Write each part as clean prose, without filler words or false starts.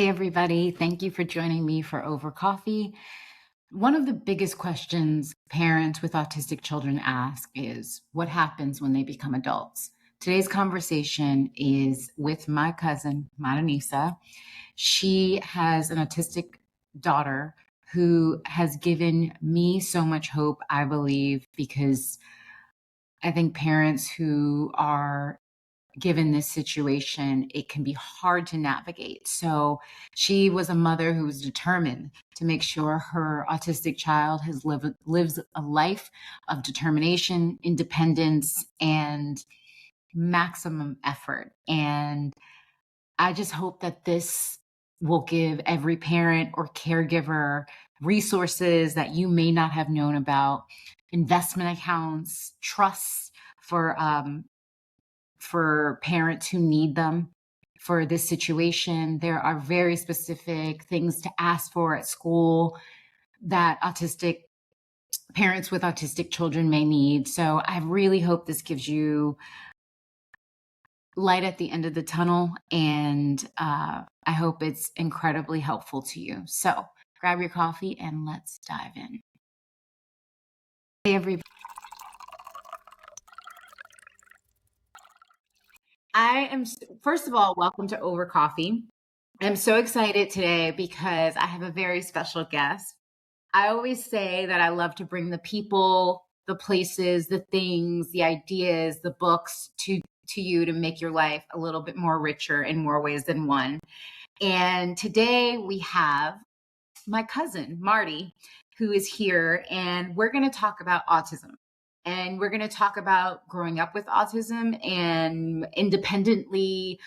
Hey, everybody. Thank you for joining me for Over Coffee. One of the biggest questions parents with autistic children ask is what happens when they become adults? Today's conversation is with my cousin, Maranisa. She has an autistic daughter who has given me so much hope, I believe, because I think parents who are given this situation, it can be hard to navigate. So she was a mother who was determined to make sure her autistic child lives a life of determination, independence, and maximum effort. And I just hope that this will give every parent or caregiver resources that you may not have known about, investment accounts, trusts for parents who need them for this situation. There are very specific things to ask for at school that autistic parents with autistic children may need. So I really hope this gives you light at the end of the tunnel, and I hope it's incredibly helpful to you. So grab your coffee and let's dive in. Hey, everybody. First of all, welcome to Over Coffee. I'm so excited today because I have a very special guest. I always say that I love to bring the people, the places, the things, the ideas, the books to you to make your life a little bit more richer in more ways than one. And today we have my cousin, Marti, who is here, and we're going to talk about autism. And we're going to talk about growing up with autism and independently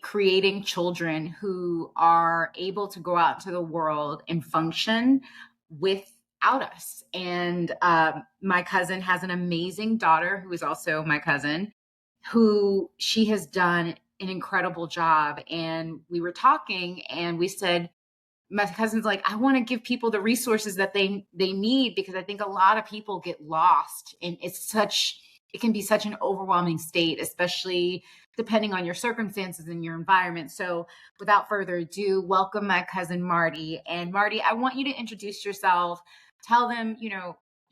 creating children who are able to go out to the world and function without us. And my cousin has an amazing daughter who is also my cousin, who she has done an incredible job. And we were talking and we said, my cousin's like, I want to give people the resources that they need, because I think a lot of people get lost, and it can be such an overwhelming state, especially depending on your circumstances and your environment. So without further ado, welcome my cousin Marti. And Marti, I want you to introduce yourself, tell them,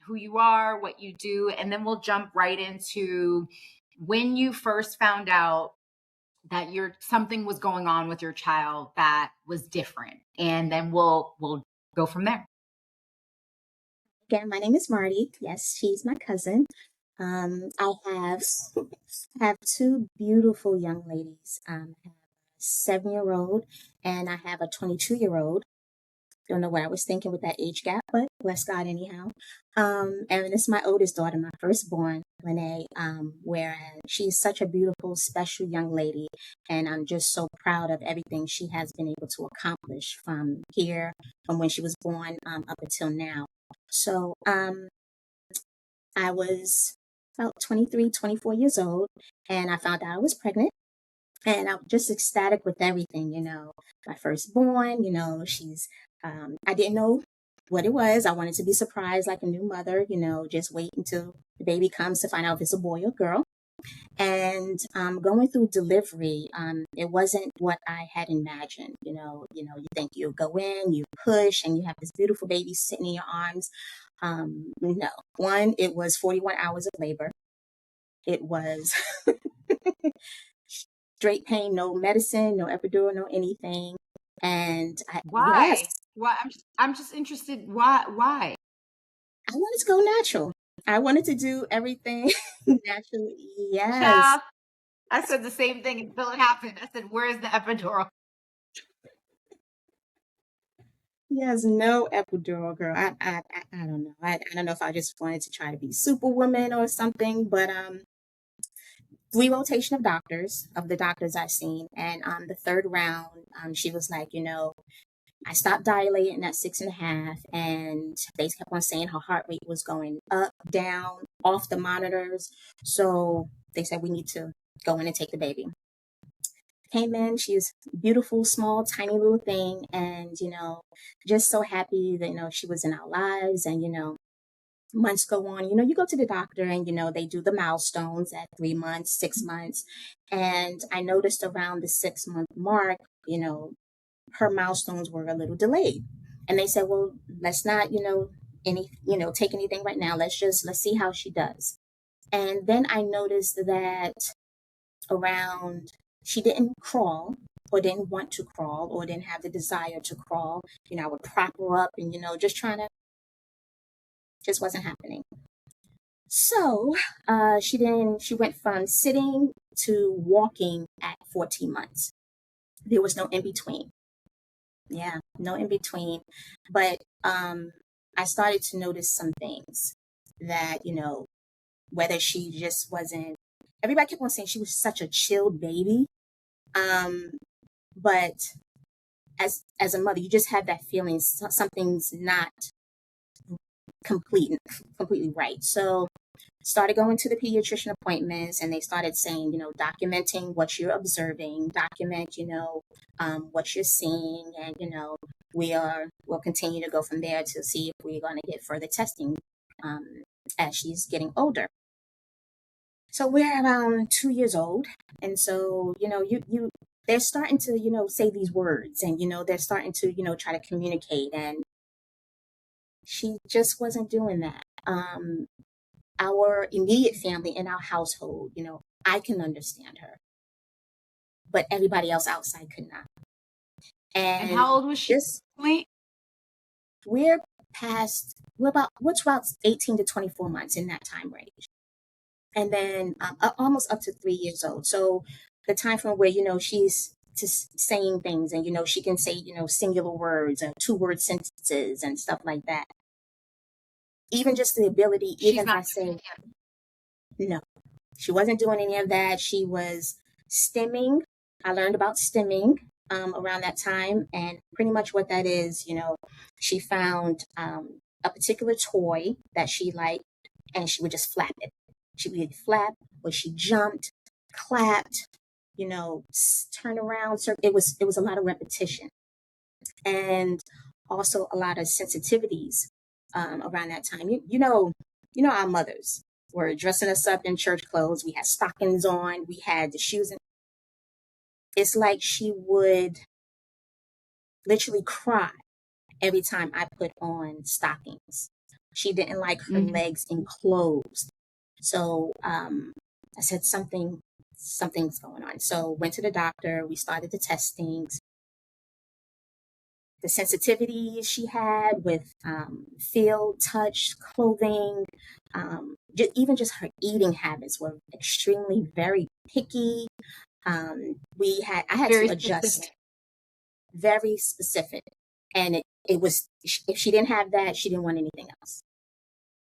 who you are, what you do, and then we'll jump right into when you first found out that something was going on with your child that was different, and then we'll go from there. Again, my name is Marti. Yes, she's my cousin. I have two beautiful young ladies. I have a 7-year-old and I have a 22-year-old. Don't know what I was thinking with that age gap, but bless God anyhow. And it's my oldest daughter, my firstborn, Lene, whereas she's such a beautiful, special young lady. And I'm just so proud of everything she has been able to accomplish from when she was born, up until now. So I was about 23, 24 years old, and I found out I was pregnant. And I'm just ecstatic with everything, my firstborn, I didn't know what it was. I wanted to be surprised like a new mother, just wait until the baby comes to find out if it's a boy or girl. And going through delivery, it wasn't what I had imagined. You think you go in, you push, and you have this beautiful baby sitting in your arms. No, one, it was 41 hours of labor. It was straight pain, no medicine, no epidural, no anything. And Why? yes, Why? I'm just interested. Why? I wanted to go natural. I wanted to do everything naturally. Yes. Child, I said the same thing until it happened. I said, where's the epidural? Yes, no epidural, girl. I don't know. I don't know if I just wanted to try to be superwoman or something, but 3 rotation of the doctors I've seen, and the third round, she was like, I stopped dilating at 6.5, and they kept on saying her heart rate was going up, down, off the monitors. So they said we need to go in and take the baby. Came in, she's beautiful, small, tiny little thing, and just so happy that she was in our lives, and months go on, you go to the doctor and, they do the milestones at 3 months, 6 months. And I noticed around the 6 month mark, her milestones were a little delayed. And they said, well, let's not, take anything right now. Let's see how she does. And then I noticed that around, she didn't crawl or didn't want to crawl or didn't have the desire to crawl. I would prop her up and, just wasn't happening. So she went from sitting to walking at 14 months. There was no in between. Yeah, no in between. But I started to notice some things that, whether she just wasn't, everybody kept on saying she was such a chilled baby. But as a mother, you just have that feeling something's not completely right. So started going to the pediatrician appointments, and they started saying, documenting what you're observing, document, what you're seeing, and, we'll continue to go from there to see if we're going to get further testing as she's getting older. So we're around 2 years old. And so, they're starting to, say these words, and, they're starting to, try to communicate, and she just wasn't doing that. Our immediate family in our household, I can understand her, but everybody else outside could not. And how old was she? We're about 18 to 24 months in that time range. And then almost up to 3 years old. So the time from where, she's just saying things, and, she can say, singular words and 2-word sentences and stuff like that. Even just the ability, even if I say, no, she wasn't doing any of that. She was stimming. I learned about stimming around that time. And pretty much what that is, she found a particular toy that she liked, and she would just flap it. She would flap, or she jumped, clapped, turn around. So it was a lot of repetition, and also a lot of sensitivities around that time. Our mothers were dressing us up in church clothes. We had stockings on. We had the shoes. It's like she would literally cry every time I put on stockings. She didn't like her legs enclosed. So I said something's going on. So went to the doctor. We started the testings. The sensitivities she had with feel, touch, clothing, even just her eating habits were extremely very picky. I had Very to adjust. specific. Very specific. And it was, if she didn't have that, she didn't want anything else.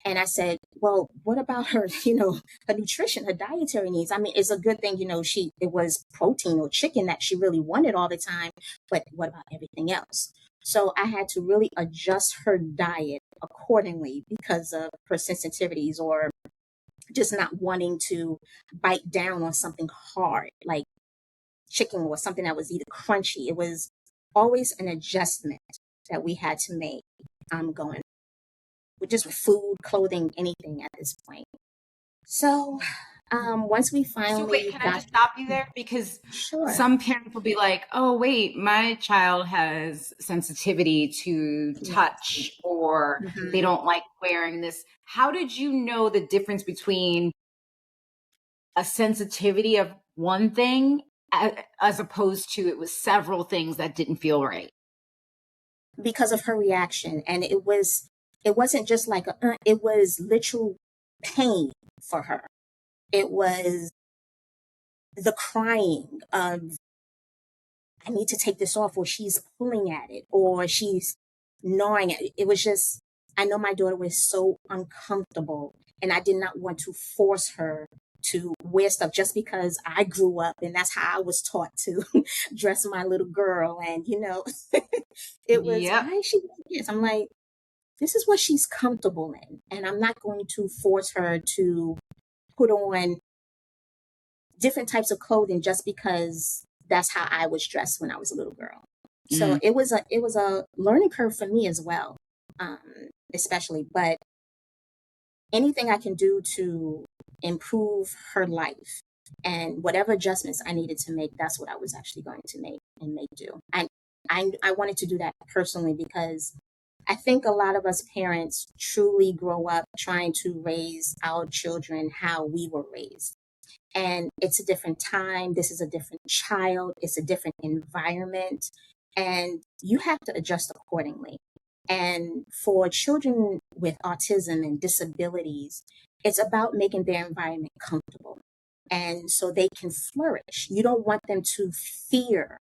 And I said, well, what about her, her nutrition, her dietary needs? I mean, it's a good thing, it was protein or chicken that she really wanted all the time, but what about everything else? So I had to really adjust her diet accordingly because of her sensitivities, or just not wanting to bite down on something hard, like chicken or something that was either crunchy. It was always an adjustment that we had to make going with just food, clothing, anything at this point. So once we finally So wait, can I just stop you there? Because Sure. Some parents will be like, oh, wait, my child has sensitivity to touch, or they don't like wearing this. How did you know the difference between a sensitivity of one thing as opposed to it was several things that didn't feel right? Because of her reaction. And it wasn't just like it was literal pain for her. It was the crying of, I need to take this off, or she's pulling at it, or she's gnawing at it. It was just, I know my daughter was so uncomfortable, and I did not want to force her to wear stuff just because I grew up and that's how I was taught to dress my little girl. And, it was, why is she doing this? I'm like, this is what she's comfortable in. And I'm not going to force her to put on different types of clothing just because that's how I was dressed when I was a little girl. So it was a learning curve for me as well, especially. But anything I can do to improve her life and whatever adjustments I needed to make, that's what I was actually going to make and make do. I wanted to do that personally because I think a lot of us parents truly grow up trying to raise our children how we were raised. And it's a different time. This is a different child. It's a different environment. And you have to adjust accordingly. And for children with autism and disabilities, it's about making their environment comfortable. And so they can flourish. You don't want them to fear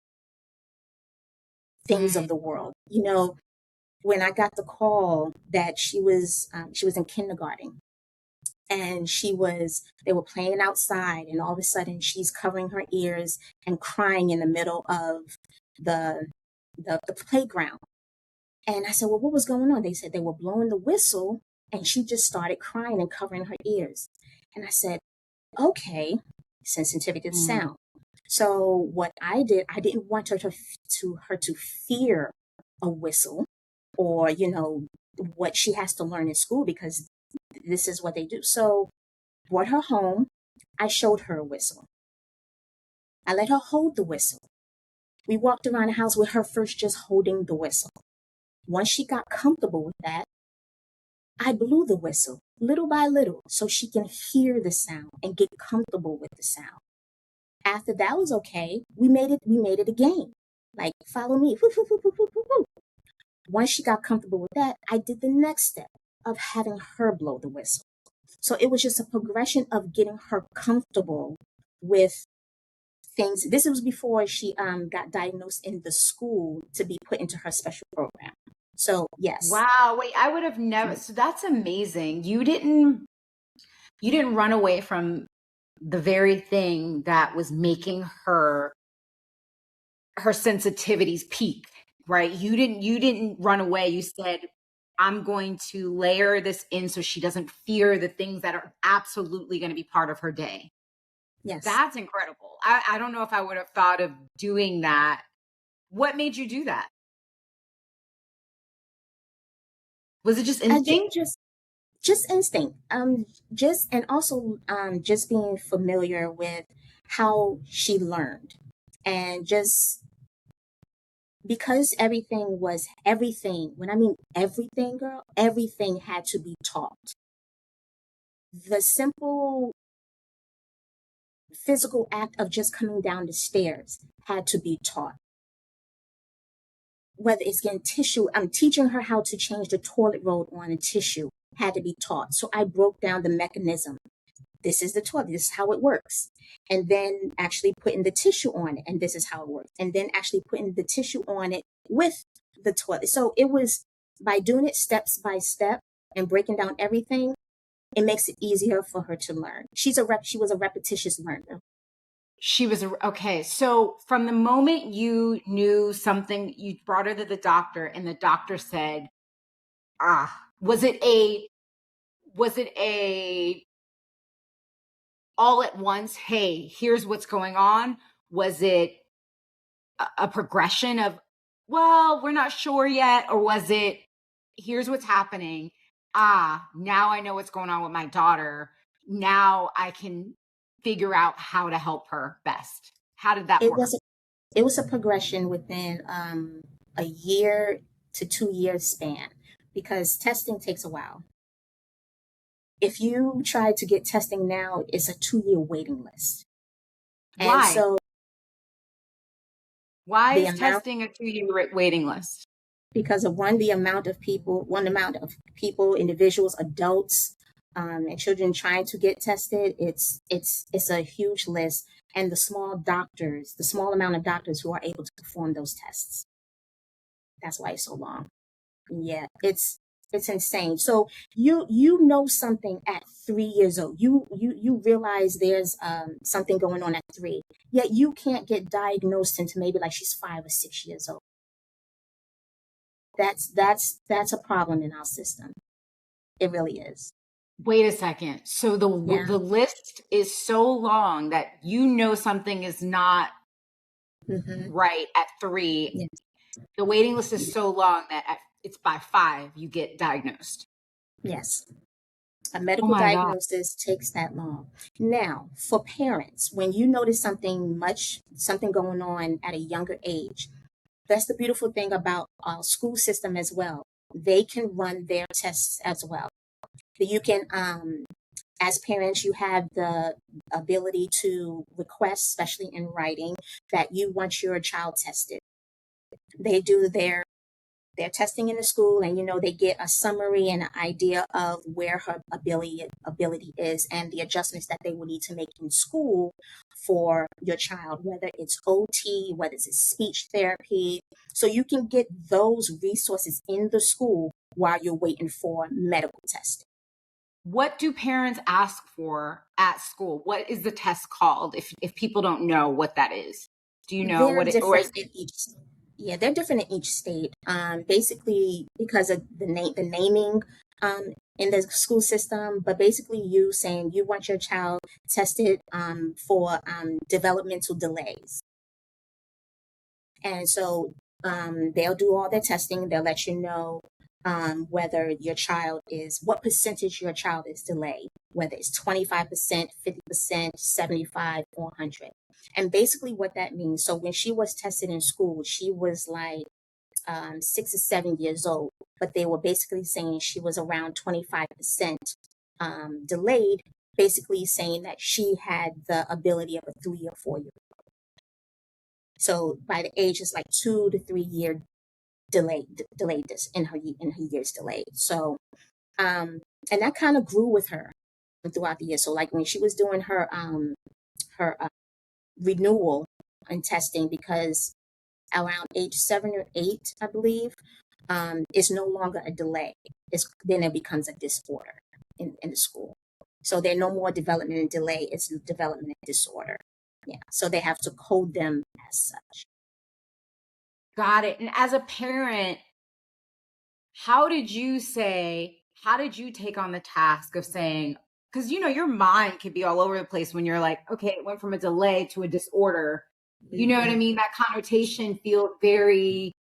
things of the world. You know, when I got the call that she was in kindergarten and they were playing outside, and all of a sudden she's covering her ears and crying in the middle of the playground. And I said, well, what was going on? They said they were blowing the whistle and she just started crying and covering her ears. And I said, okay, sensitivity to sound. So what I did, I didn't want her to fear a whistle or, you know, what she has to learn in school, because this is what they do. So brought her home. I showed her a whistle. I let her hold the whistle. We walked around the house with her first just holding the whistle. Once she got comfortable with that, I blew the whistle little by little so she can hear the sound and get comfortable with the sound. After that was okay, we made it a game. Like, follow me. Once she got comfortable with that, I did the next step of having her blow the whistle. So it was just a progression of getting her comfortable with things. This was before she got diagnosed in the school to be put into her special program. So yes. Wow. Wait, I would have never. So that's amazing. You didn't run away from the very thing that was making her sensitivities peak, right? You didn't run away. You said, I'm going to layer this in so she doesn't fear the things that are absolutely going to be part of her day. Yes. That's incredible. I don't know if I would have thought of doing that. What made you do that? Was it just instinct? Just instinct. And also just being familiar with how she learned, and just because everything. When I mean everything, girl, everything had to be taught. The simple physical act of just coming down the stairs had to be taught. Whether it's getting tissue, I'm teaching her how to change the toilet roll on a tissue, had to be taught. So I broke down the mechanism. This is the toilet, this is how it works. And then actually putting the tissue on it, and this is how it works. And then actually putting the tissue on it with the toilet. So it was by doing it steps by step and breaking down everything, it makes it easier for her to learn. She was a repetitious learner. Okay. So from the moment you knew something, you brought her to the doctor and the doctor said, was it a all at once, hey, here's what's going on? Was it a progression of, well, we're not sure yet? Or was it, here's what's happening. Now I know what's going on with my daughter. Now I can figure out how to help her best. How did that work? It was a progression within a year to 2 year span, because testing takes a while. If you try to get testing now, it's a 2-year waiting list. Why? And so why is testing a 2-year waiting list? Because of the amount of people, individuals, adults, and children trying to get tested. It's a huge list, and the small amount of doctors who are able to perform those tests. That's why it's so long. Yeah, it's insane. So you know something at 3 years old. You realize there's something going on at 3. Yet you can't get diagnosed until maybe like she's 5 or 6 years old. That's a problem in our system. It really is. Wait a second. So the list is so long that you know something is not right at 3. Yes. The waiting list is so long that it's by 5 you get diagnosed. Yes. A Oh medical my God. diagnosis takes that long. Now, for parents, when you notice something going on at a younger age, that's the beautiful thing about our school system as well. They can run their tests as well. You can, as parents, you have the ability to request, especially in writing, that you want your child tested. They do their testing in the school, and they get a summary and an idea of where her ability is and the adjustments that they will need to make in school for your child, whether it's OT, whether it's speech therapy. So you can get those resources in the school while you're waiting for medical testing. What do parents ask for at school? What is the test called? If people don't know what that is, do you know They're what it, or is different in each. Yeah, they're different in each state. Basically, because of the naming in the school system, but basically, you saying you want your child tested for developmental delays, and so they'll do all their testing. They'll let you know whether your child is what percentage your child is delayed, whether it's 25%, 50%, 75, or 100. And basically, what that means. So when she was tested in school, she was like 6 or 7 years old, but they were basically saying she was around 25% delayed, basically saying that she had the ability of a 3 or 4 year. So by the age, it's like 2 to 3 year delayed this in her years delayed. So and that kind of grew with her throughout the year. So like when she was doing her renewal and testing, because around age 7 or 8, I believe, it's no longer a delay. Then it becomes a disorder in the school. So they're no more development and delay, it's development and disorder. Yeah. So they have to code them as such. got it? And as a parent, how did you take on the task of saying, because your mind can be all over the place when you're like, okay, it went from a delay to a disorder. You know what I mean? That connotation feels very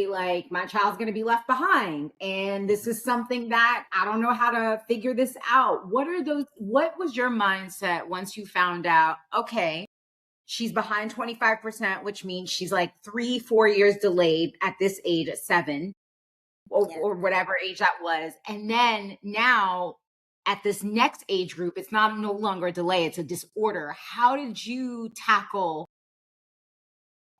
like my child's going to be left behind. And this is something that I don't know how to figure this out. What was your mindset once you found out, okay, she's behind 25%, which means she's like 3-4 years delayed at this age at 7 or whatever age that was. And then now at this next age group, it's no longer a delay, it's a disorder. How did you tackle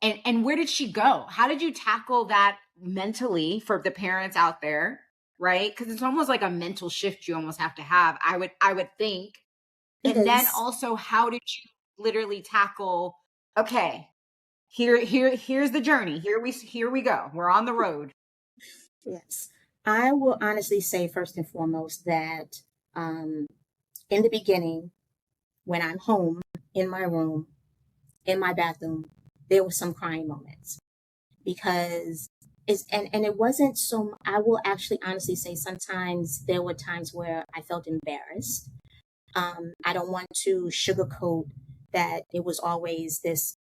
and where did she go? How did you tackle that mentally for the parents out there? Right? Because it's almost like a mental shift you almost have to have, I would think. And then also, how did you literally tackle, okay, here's the journey. Here we go. We're on the road. Yes. I will honestly say, first and foremost, that in the beginning, when I'm home, in my room, in my bathroom, there were some crying moments. Because and it wasn't so, I will actually honestly say sometimes there were times where I felt embarrassed. I don't want to sugarcoat that it was always this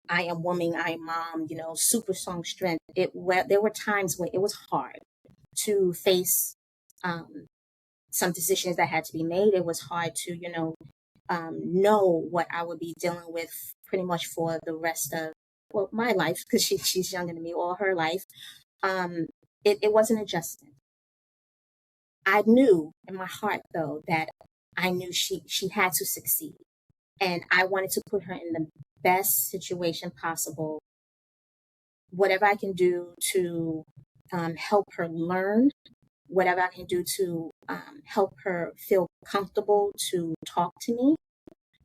I am woman, I am mom, super strong strength. There were times where it was hard to face some decisions that had to be made. It was hard to, know what I would be dealing with pretty much for the rest of my life, because she's younger than me, all her life. It was an adjustment. I knew in my heart, though, that I knew she had to succeed, and I wanted to put her in the best situation possible. Whatever I can do to help her learn, whatever I can do to help her feel comfortable to talk to me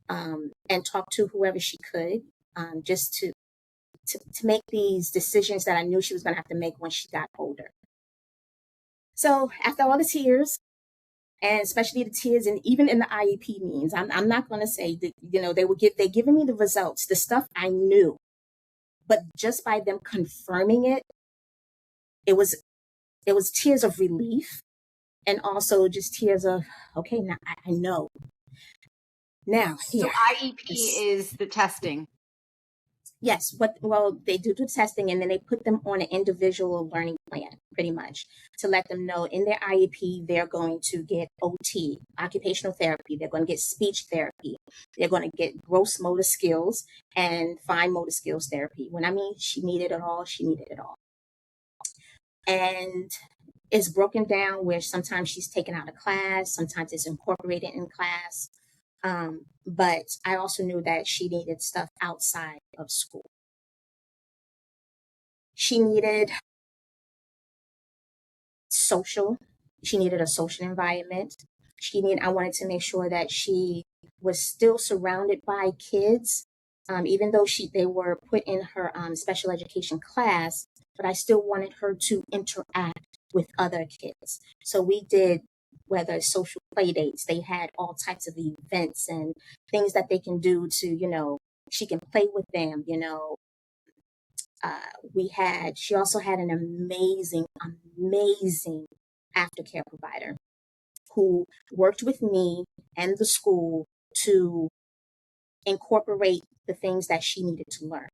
and talk to whoever she could, just to make these decisions that I knew she was going to have to make when she got older. So after all the tears, and especially the tears, and even in the IEP means, I'm not going to say that, they're giving me the results, the stuff I knew, but just by them confirming it, it was tears of relief, and also just tears of, okay, now I know. Now here. So IEP is the testing. Yes, they do the testing, and then they put them on an individual learning plan. pretty much, to let them know in their IEP, they're going to get OT, occupational therapy. They're going to get speech therapy. They're going to get gross motor skills and fine motor skills therapy. When I mean she needed it all, she needed it all. And it's broken down where sometimes she's taken out of class, sometimes it's incorporated in class. But I also knew that she needed stuff outside of school. She needed she needed a social environment. I wanted to make sure that she was still surrounded by kids, even though they were put in her special education class, but I still wanted her to interact with other kids. So we did, whether social play dates, they had all types of events and things that they can do to, she can play with them, she also had an amazing aftercare provider who worked with me and the school to incorporate the things that she needed to learn.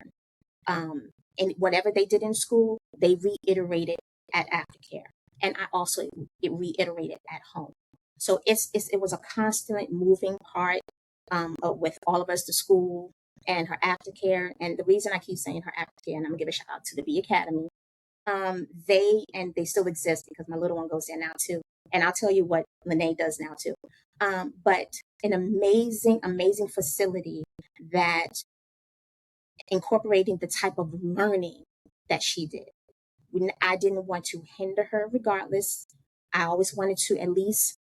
And whatever they did in school, they reiterated at aftercare. And I also reiterated at home. So it was a constant moving part with all of us, the school and her aftercare. And the reason I keep saying her aftercare, and I'm gonna give a shout out to the B Academy, they still exist because my little one goes there now too. And I'll tell you what Lene does now too. But an amazing facility that incorporating the type of learning that she did. I didn't want to hinder her regardless. I always wanted to at least,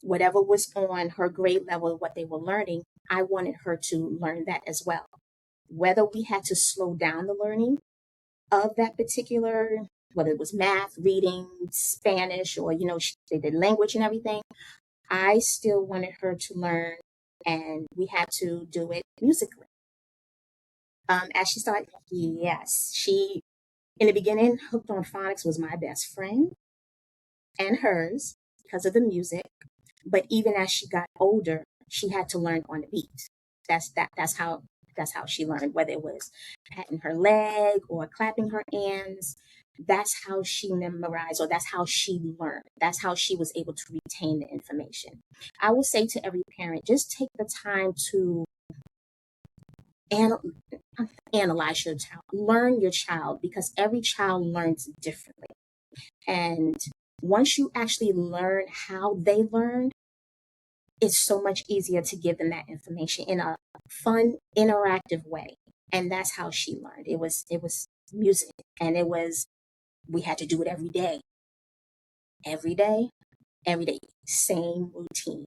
whatever was on her grade level, what they were learning, I wanted her to learn that as well. Whether we had to slow down the learning of that particular, whether it was math, reading, Spanish, or, they did language and everything, I still wanted her to learn, and we had to do it musically. As she started, yes, in the beginning, Hooked on Phonics was my best friend and hers because of the music. But even as she got older, she had to learn on the beat. That's how she learned, whether it was patting her leg or clapping her hands. That's how she memorized, or that's how she learned. That's how she was able to retain the information. I will say to every parent, just take the time to analyze your child, learn your child, because every child learns differently. And once you actually learn how they learned, it's so much easier to give them that information in a fun, interactive way. And that's how she learned. It was music, and we had to do it every day, same routine.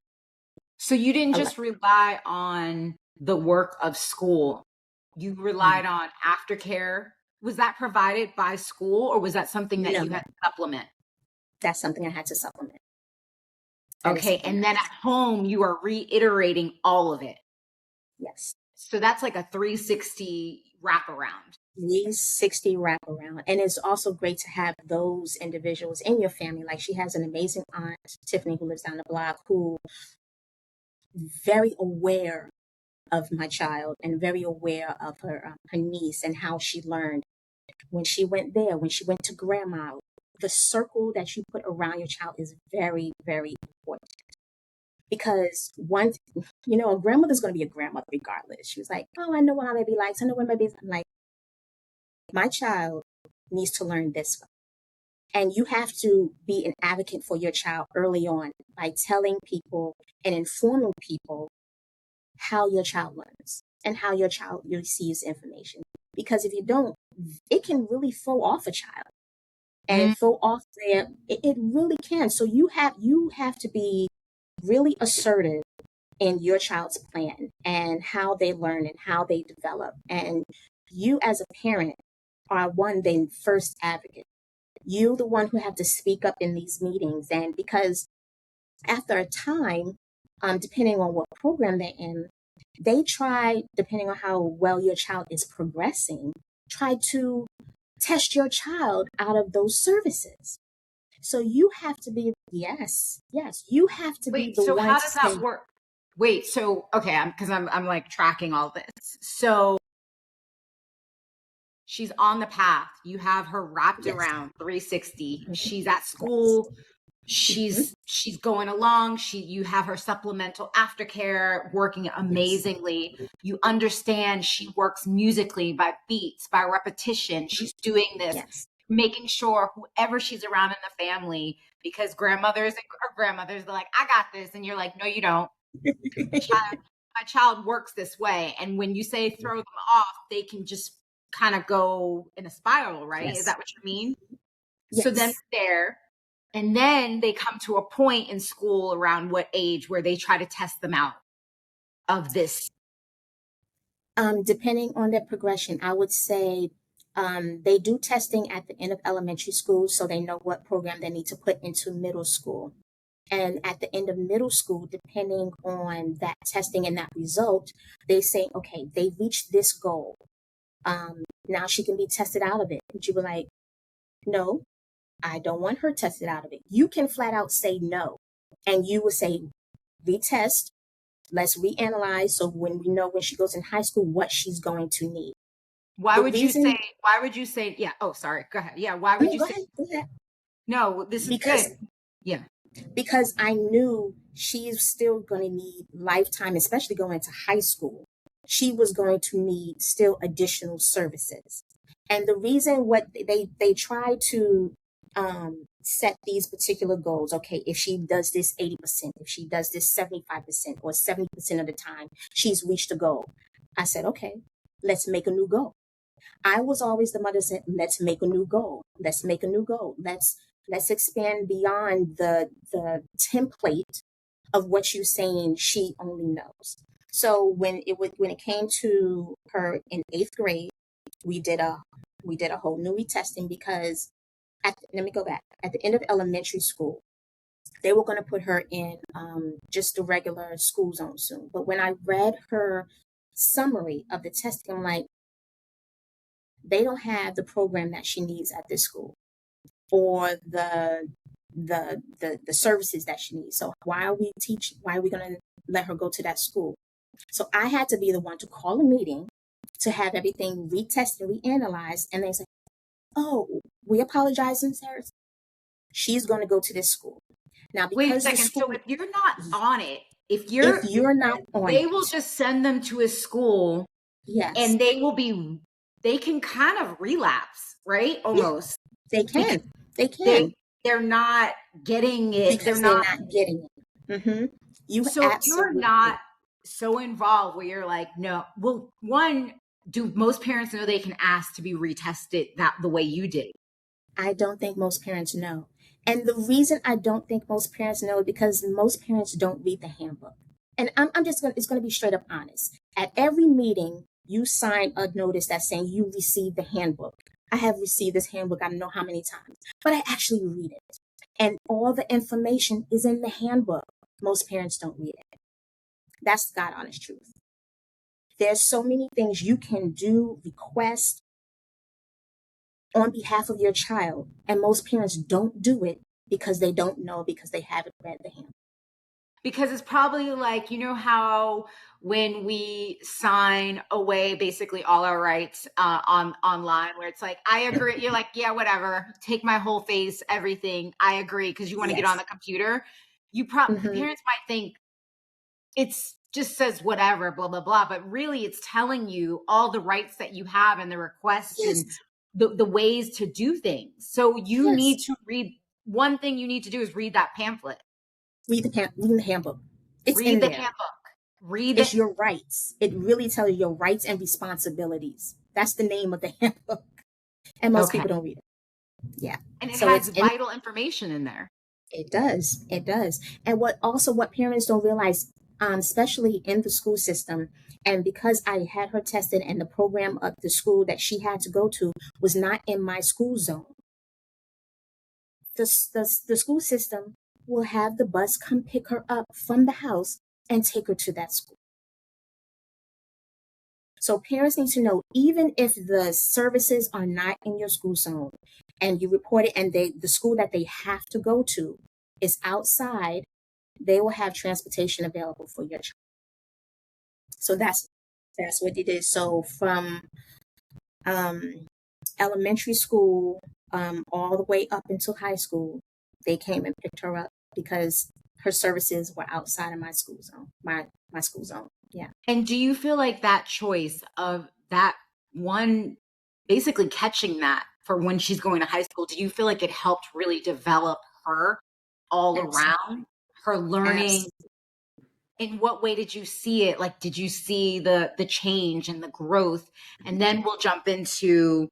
So you didn't just rely on the work of school. You relied on aftercare. Was that provided by school, or was that something that you had to supplement? That's something I had to supplement. Okay. And then at home, you are reiterating all of it. Yes. So that's like a 360 wraparound. 360 wraparound. And it's also great to have those individuals in your family. Like, she has an amazing aunt, Tiffany, who lives down the block, who very aware of my child and very aware of her niece and how she learned. When she went there, when she went to grandma, the circle that you put around your child is very, very important. Because a grandmother's going to be a grandmother regardless. She was like, oh, I know what my baby likes. I know what my baby's like. My child needs to learn this one. And you have to be an advocate for your child early on by telling people and informing people how your child learns and how your child receives information. Because if you don't, it can really throw off a child and throw off their, it really can. So you have to be really assertive in your child's plan and how they learn and how they develop. And you as a parent are the first advocate. You the one who have to speak up in these meetings. And because after a time, depending on what program they're in, they try, depending on how well your child is progressing, try to test your child out of those services. So you have to be, yes, you have to be the one. So how does that work? Wait, so, okay, because I'm like tracking all this. So she's on the path. You have her wrapped Yes. around 360. Mhm. She's at Yes. school. Mhm. She's going along. You have her supplemental aftercare working Yes. amazingly. You understand she works musically by beats, by repetition. She's doing this, Yes. making sure whoever she's around in the family, because grandmothers or grandmothers, they're like, I got this. And you're like, no, you don't. My child works this way. And when you say throw them off, they can just kind of go in a spiral, right? Yes. Is that what you mean? Yes. So then there, and then they come to a point in school around what age where they try to test them out of this. Depending on their progression, I would say they do testing at the end of elementary school so they know what program they need to put into middle school. And at the end of middle school, depending on that testing and that result, they say, okay, they reached this goal. Now she can be tested out of it. Would you be like, no, I don't want her tested out of it? You can flat out say no. And you would say, retest, let's reanalyze so when we know when she goes in high school what she's going to need. Why would you say, yeah, oh, sorry, go ahead. Yeah, why would you say, go ahead. No, this is good. Yeah. Because I knew she's still going to need lifetime, especially going to high school. She was going to need still additional services. And the reason what they try to set these particular goals, okay, if she does this 80%, if she does this 75% or 70% of the time, she's reached a goal. I said, okay, let's make a new goal. I was always the mother that said, let's make a new goal. Let's make a new goal. Let's expand beyond the template of what you're saying she only knows. So when it came to her in 8th grade, we did a whole new retesting because let me go back. At the end of elementary school, they were going to put her in just the regular school zone soon. But when I read her summary of the testing, I'm like, they don't have the program that she needs at this school or the services that she needs. So why are we going to let her go to that school? So I had to be the one to call a meeting to have everything retested, reanalyzed, and they say, oh, we apologize, Ms. Harris. She's going to go to this school. Now, because wait a second. school, So if you're not on it, if you're not on they it, will just send them to a school. Yes. And they can kind of relapse, right? Almost. Yeah, they can. They're not getting it. Because they're not getting it. Mm-hmm. You're not so involved where you're like, no. Well, one, do most parents know they can ask to be retested the way you did? I don't think most parents know. And the reason I don't think most parents know is because most parents don't read the handbook. And I'm just going to, it's going to be straight up honest. At every meeting, you sign a notice that's saying you received the handbook. I have received this handbook, I don't know how many times, but I actually read it. And all the information is in the handbook. Most parents don't read it. That's the God honest truth. There's so many things you can do, request on behalf of your child, and most parents don't do it because they don't know, because they haven't read the handbook. Because it's probably like, you know how when we sign away basically all our rights online, where it's like, I agree. You're like, yeah, whatever. Take my whole face, everything. I agree, because you want to get on the computer. Parents might think it's just says whatever, blah, blah, blah. But really it's telling you all the rights that you have and the requests and the ways to do things. So you need to read. One thing you need to do is read that pamphlet. Read the handbook. It's read in the there. Handbook. It's your rights. It really tells you your rights and responsibilities. That's the name of the handbook. And most people don't read it. Yeah. And it has vital information in there. It does. It does. And what parents don't realize, especially in the school system, and because I had her tested and the program of the school that she had to go to was not in my school zone, the school system will have the bus come pick her up from the house and take her to that school. So parents need to know, even if the services are not in your school zone and you report it and the school that they have to go to is outside, they will have transportation available for your child. So that's what it is. So from elementary school, all the way up until high school, they came and picked her up because her services were outside of my school zone, my school zone. Yeah. And do you feel like that choice of that one, basically catching that for when she's going to high school, do you feel like it helped really develop her all Absolutely. around, her learning? Absolutely. In what way did you see it? Like, did you see the change and the growth? And then we'll jump into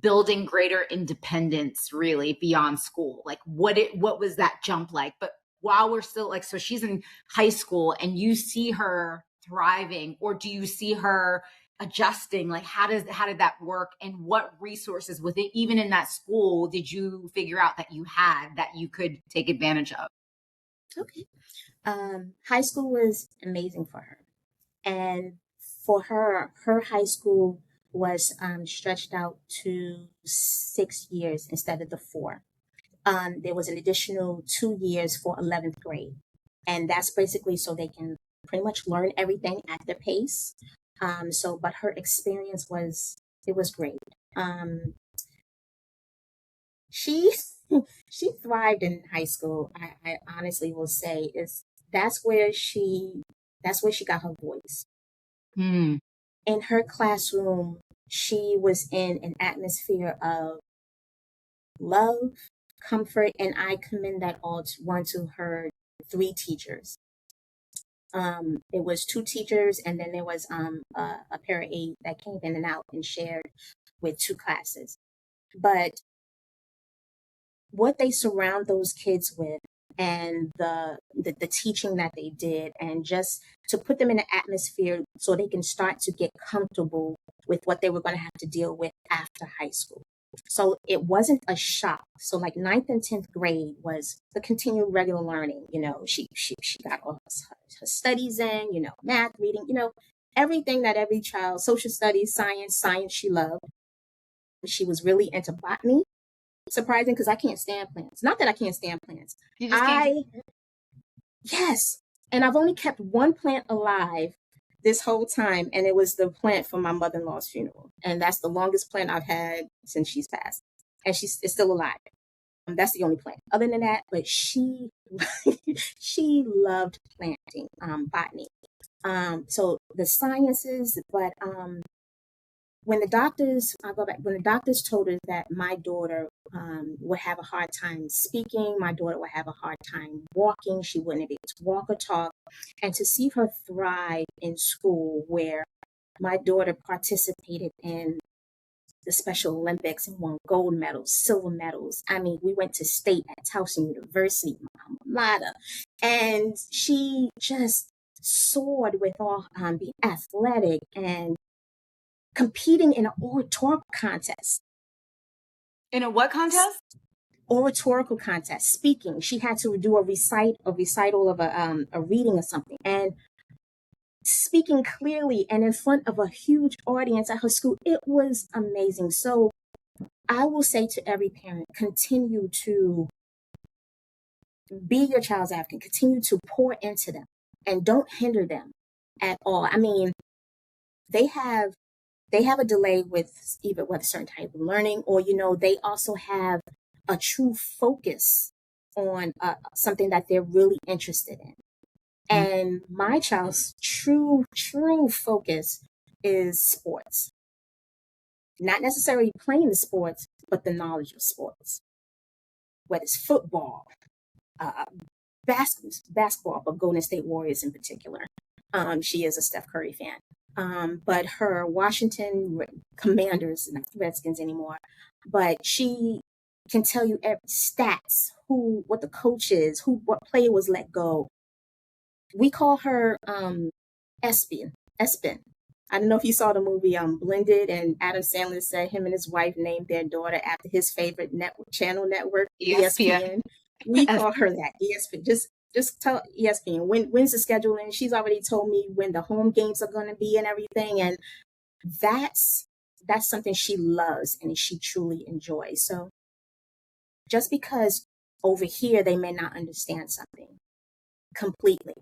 building greater independence really beyond school. Like what was that jump like? But while we're still like, so she's in high school and you see her thriving, or do you see her adjusting? Like how did that work, and what resources within, even in that school, did you figure out that you had that you could take advantage of? Okay. High school was amazing for her. And for her, her high school was stretched out to 6 years instead of the four. There was an additional 2 years for 11th grade. And that's basically so they can pretty much learn everything at their pace. But her experience it was great. She, she thrived in high school. I honestly will say that's where she, that's where she got her voice. Hmm. In her classroom, she was in an atmosphere of love, comfort, and I commend that all to her three teachers. It was two teachers, and then there was a pair of aides that came in and out and shared with two classes. But what they surround those kids with, and the teaching that they did, and just to put them in an atmosphere so they can start to get comfortable with what they were going to have to deal with after high school. So it wasn't a shock. So like ninth and 10th grade was the continued regular learning. She got all her studies in, math, reading, everything that every child, social studies, science she loved. She was really into botany. Surprising, because I can't stand plants. Not that I can't stand plants. You just can't. Yes. And I've only kept one plant alive this whole time, and it was the plant for my mother-in-law's funeral. And that's the longest plant I've had since she's passed. And she's still alive. That's the only plant. Other than that, but she she loved planting, botany. So the sciences, but when the doctors, when the doctors told her that my daughter would have a hard time speaking, my daughter would have a hard time walking, she wouldn't be able to walk or talk, and to see her thrive in school where my daughter participated in the Special Olympics and won gold medals, silver medals. I mean, we went to state at Towson University, my alma mater, and she just soared with all being athletic and competing in an oratorical contest. In a what contest? Oratorical contest, speaking. She had to do a recital of a reading or something, and speaking clearly and in front of a huge audience at her school. It was amazing. So I will say to every parent, continue to be your child's advocate, continue to pour into them, and don't hinder them at all. I mean, they have a delay with either with a certain type of learning, or they also have a true focus on something that they're really interested in. And my child's true focus is sports. Not necessarily playing the sports, but the knowledge of sports. Whether it's football, basketball, but Golden State Warriors in particular. She is a Steph Curry fan. But her Washington Commanders, not the Redskins anymore, but she can tell you every stats, what the coach is, what player was let go. We call her Espin. I don't know if you saw the movie Blended, and Adam Sandler said him and his wife named their daughter after his favorite channel network, ESPN. We call her that, ESPN. Just tell ESPN when's the schedule, and she's already told me when the home games are going to be and everything. And that's something she loves and she truly enjoys. So just because over here they may not understand something completely,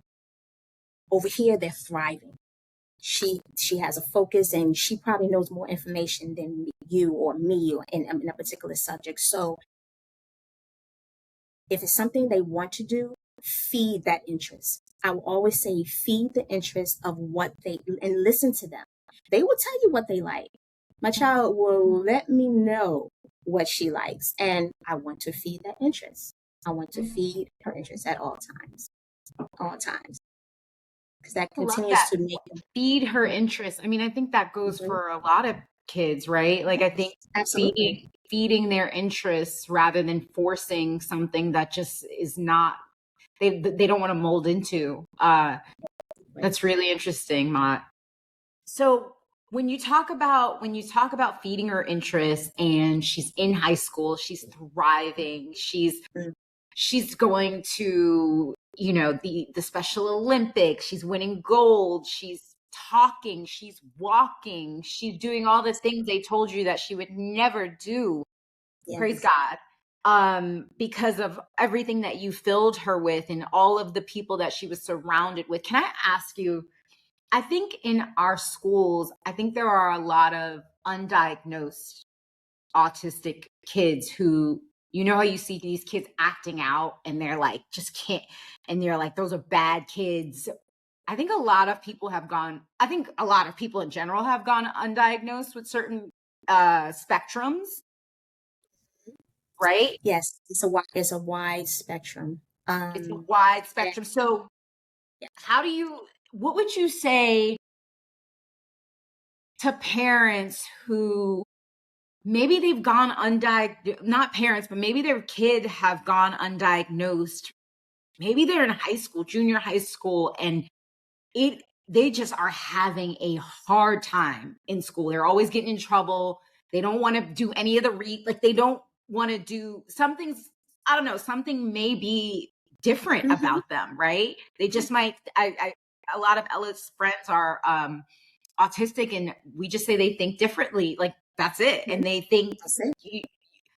over here they're thriving. she has a focus, and she probably knows more information than you or me or in a particular subject. So if it's something they want to do, feed that interest. I will always say feed the interest of what they, and listen to them. They will tell you what they like. My child will let me know what she likes, and I want to feed that interest. I want to feed her interest at all times. All times. Because that I love continues that. to make them. Feed her interest. I mean, I think that goes Mhm. for a lot of kids, right? Like I think Absolutely. feeding their interests rather than forcing something that just is not they don't want to mold into. That's really interesting, Mott. So when you talk about feeding her interest and she's in high school, she's thriving, Mm. she's going to, the Special Olympics, she's winning gold, she's talking, she's walking, she's doing all the things they told you that she would never do. Praise Yes. God. Because of everything that you filled her with and all of the people that she was surrounded with. Can I ask you, I think in our schools, I think there are a lot of undiagnosed autistic kids who, how you see these kids acting out and they're like, just can't, and you're like, those are bad kids. I think a lot of people in general have gone undiagnosed with certain spectrums, right? Yes. It's a wide spectrum. It's a Um, wide yeah. spectrum. So Yeah. what would you say to parents who maybe they've gone undiagnosed, not parents, but maybe their kid have gone undiagnosed. Maybe they're in high school, junior high school, and they just are having a hard time in school. They're always getting in trouble. They don't want to do any of they don't want to do something's, I don't know, something may be different Mm-hmm. about them, right? They just might, a lot of Ella's friends are autistic, and we just say they think differently. Like that's it. And they think That's it.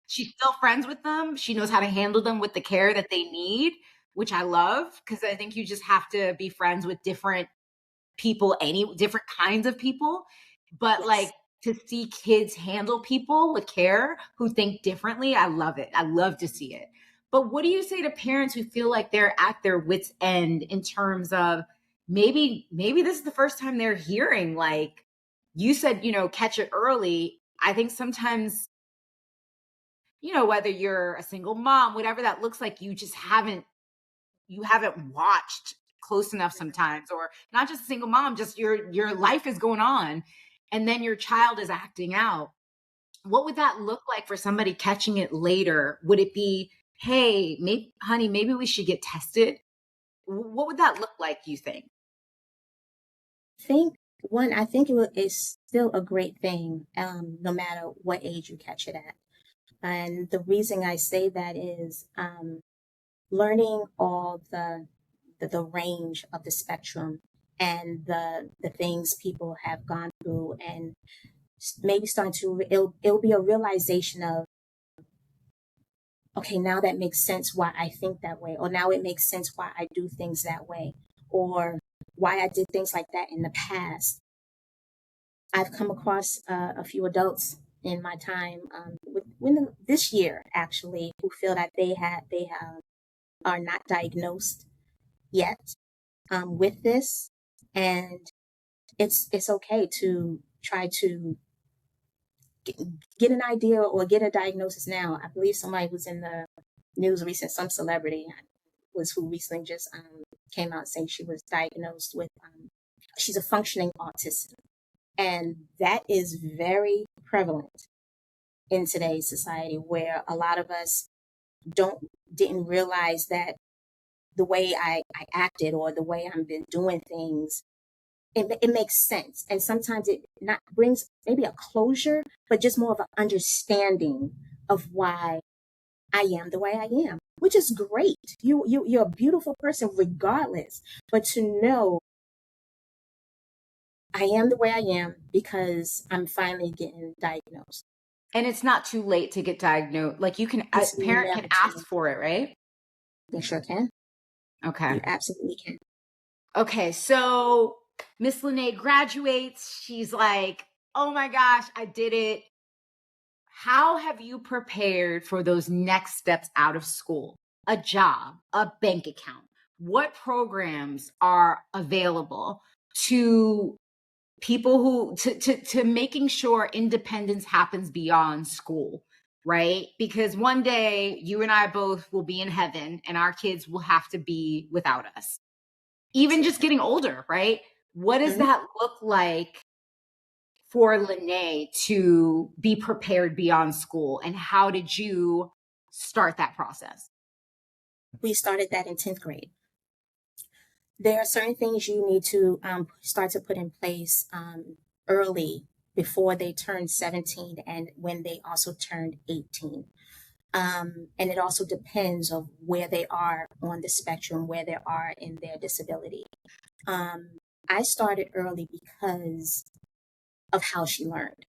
she's still friends with them. She knows how to handle them with the care that they need, which I love, because I think you just have to be friends with different people, any different kinds of people. But Yes. like to see kids handle people with care who think differently, I love it. I love to see it. But what do you say to parents who feel like they're at their wits' end in terms of maybe this is the first time they're hearing, like you said, catch it early. I think sometimes, whether you're a single mom, whatever that looks like, you haven't watched close enough sometimes, or not just a single mom, just your life is going on and then your child is acting out. What would that look like for somebody catching it later? Would it be, hey, maybe we should get tested? What would that look like, you think? I think it's still a great thing, no matter what age you catch it at. And the reason I say that is learning all the range of the spectrum and the things people have gone through, and maybe starting to it'll be a realization of, okay, now that makes sense why I think that way, or now it makes sense why I do things that way, or why I did things like that in the past. I've come across a few adults in my time, this year actually, who feel that are not diagnosed yet with this, and it's okay to try to get an idea or get a diagnosis now. I believe somebody was in the news recent, some celebrity was who recently just came out saying she was diagnosed with she's a functioning autism, and that is very prevalent in today's society, where a lot of us didn't realize that the way I acted or the way I've been doing things, it makes sense. And sometimes it not brings maybe a closure, but just more of an understanding of why I am the way I am, which is great. You're a beautiful person regardless. But to know I am the way I am because I'm finally getting diagnosed. And it's not too late to get diagnosed. Like a It's parent can never too ask late. for it, right? You sure can. Okay. You absolutely can. Okay. So Miss Lene graduates. She's like, oh my gosh, I did it. How have you prepared for those next steps out of school? A job, a bank account. What programs are available to people who to making sure independence happens beyond school, right? Because one day you and I both will be in heaven and our kids will have to be without us. Even just getting older, right? What does that look like for Lene to be prepared beyond school? And how did you start that process? We started that in 10th grade. There are certain things you need to start to put in place early before they turn 17 and when they also turned 18. And it also depends on where they are on the spectrum, where they are in their disability. I started early because of how she learned.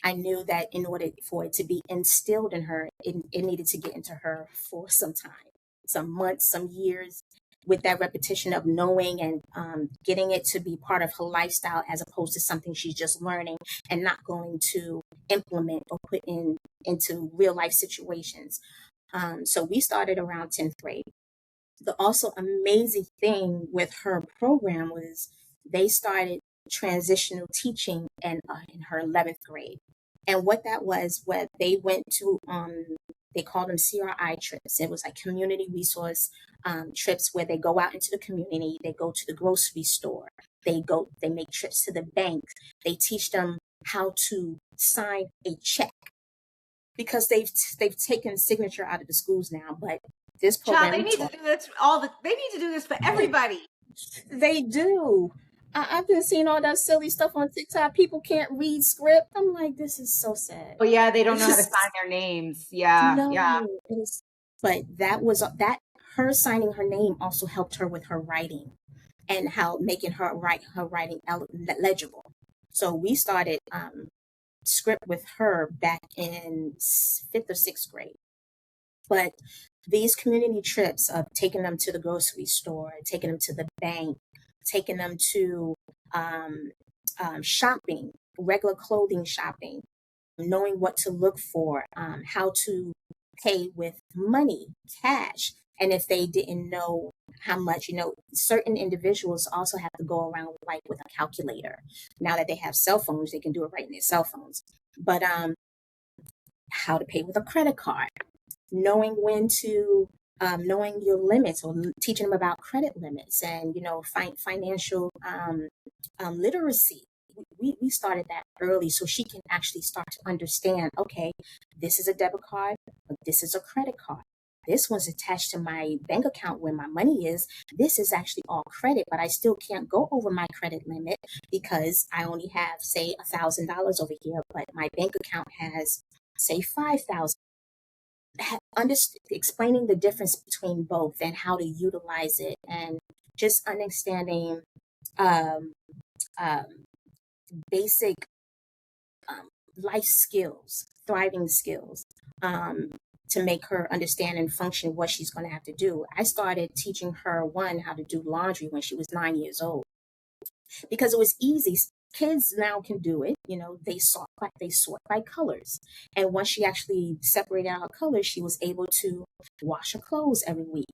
I knew that in order for it to be instilled in her, it needed to get into her for some time, some months, some years, with that repetition of knowing and getting it to be part of her lifestyle as opposed to something she's just learning and not going to implement or put into real life situations. So we started around 10th grade. The also amazing thing with her program was they started transitional teaching in her 11th grade. And what that was, what they went to, they called them CRI trips. It was like community resource trips where they go out into the community. They go to the grocery store. They make trips to the bank. They teach them how to sign a check because they've taken signature out of the schools now. But this program, Child, they need to do this they need to do this for everybody. They do. I've been seeing all that silly stuff on TikTok. People can't read script. I'm like, this is so sad. Oh yeah, they don't know how to sign their names. Yeah, No, yeah. but that her signing her name also helped her with her writing and how making her writing legible. So we started script with her back in 5th or 6th grade. But these community trips of taking them to the grocery store, taking them to the bank, taking them to shopping, regular clothing shopping, knowing what to look for, how to pay with money, cash. And if they didn't know how much, certain individuals also have to go around like with a calculator. Now that they have cell phones, they can do it right in their cell phones. But how to pay with a credit card, knowing when to knowing your limits or teaching them about credit limits and financial literacy. We started that early so she can actually start to understand, okay, this is a debit card, but this is a credit card. This one's attached to my bank account where my money is. This is actually all credit, but I still can't go over my credit limit because I only have, say, $1,000 over here, but my bank account has, say, 5,000. Explaining the difference between both and how to utilize it, and just understanding um, um, basic life skills, thriving skills, to make her understand and function what she's going to have to do. I started teaching her how to do laundry when she was 9 years old because it was easy. Kids now can do it. They sort by colors. And once she actually separated out her colors, she was able to wash her clothes every week.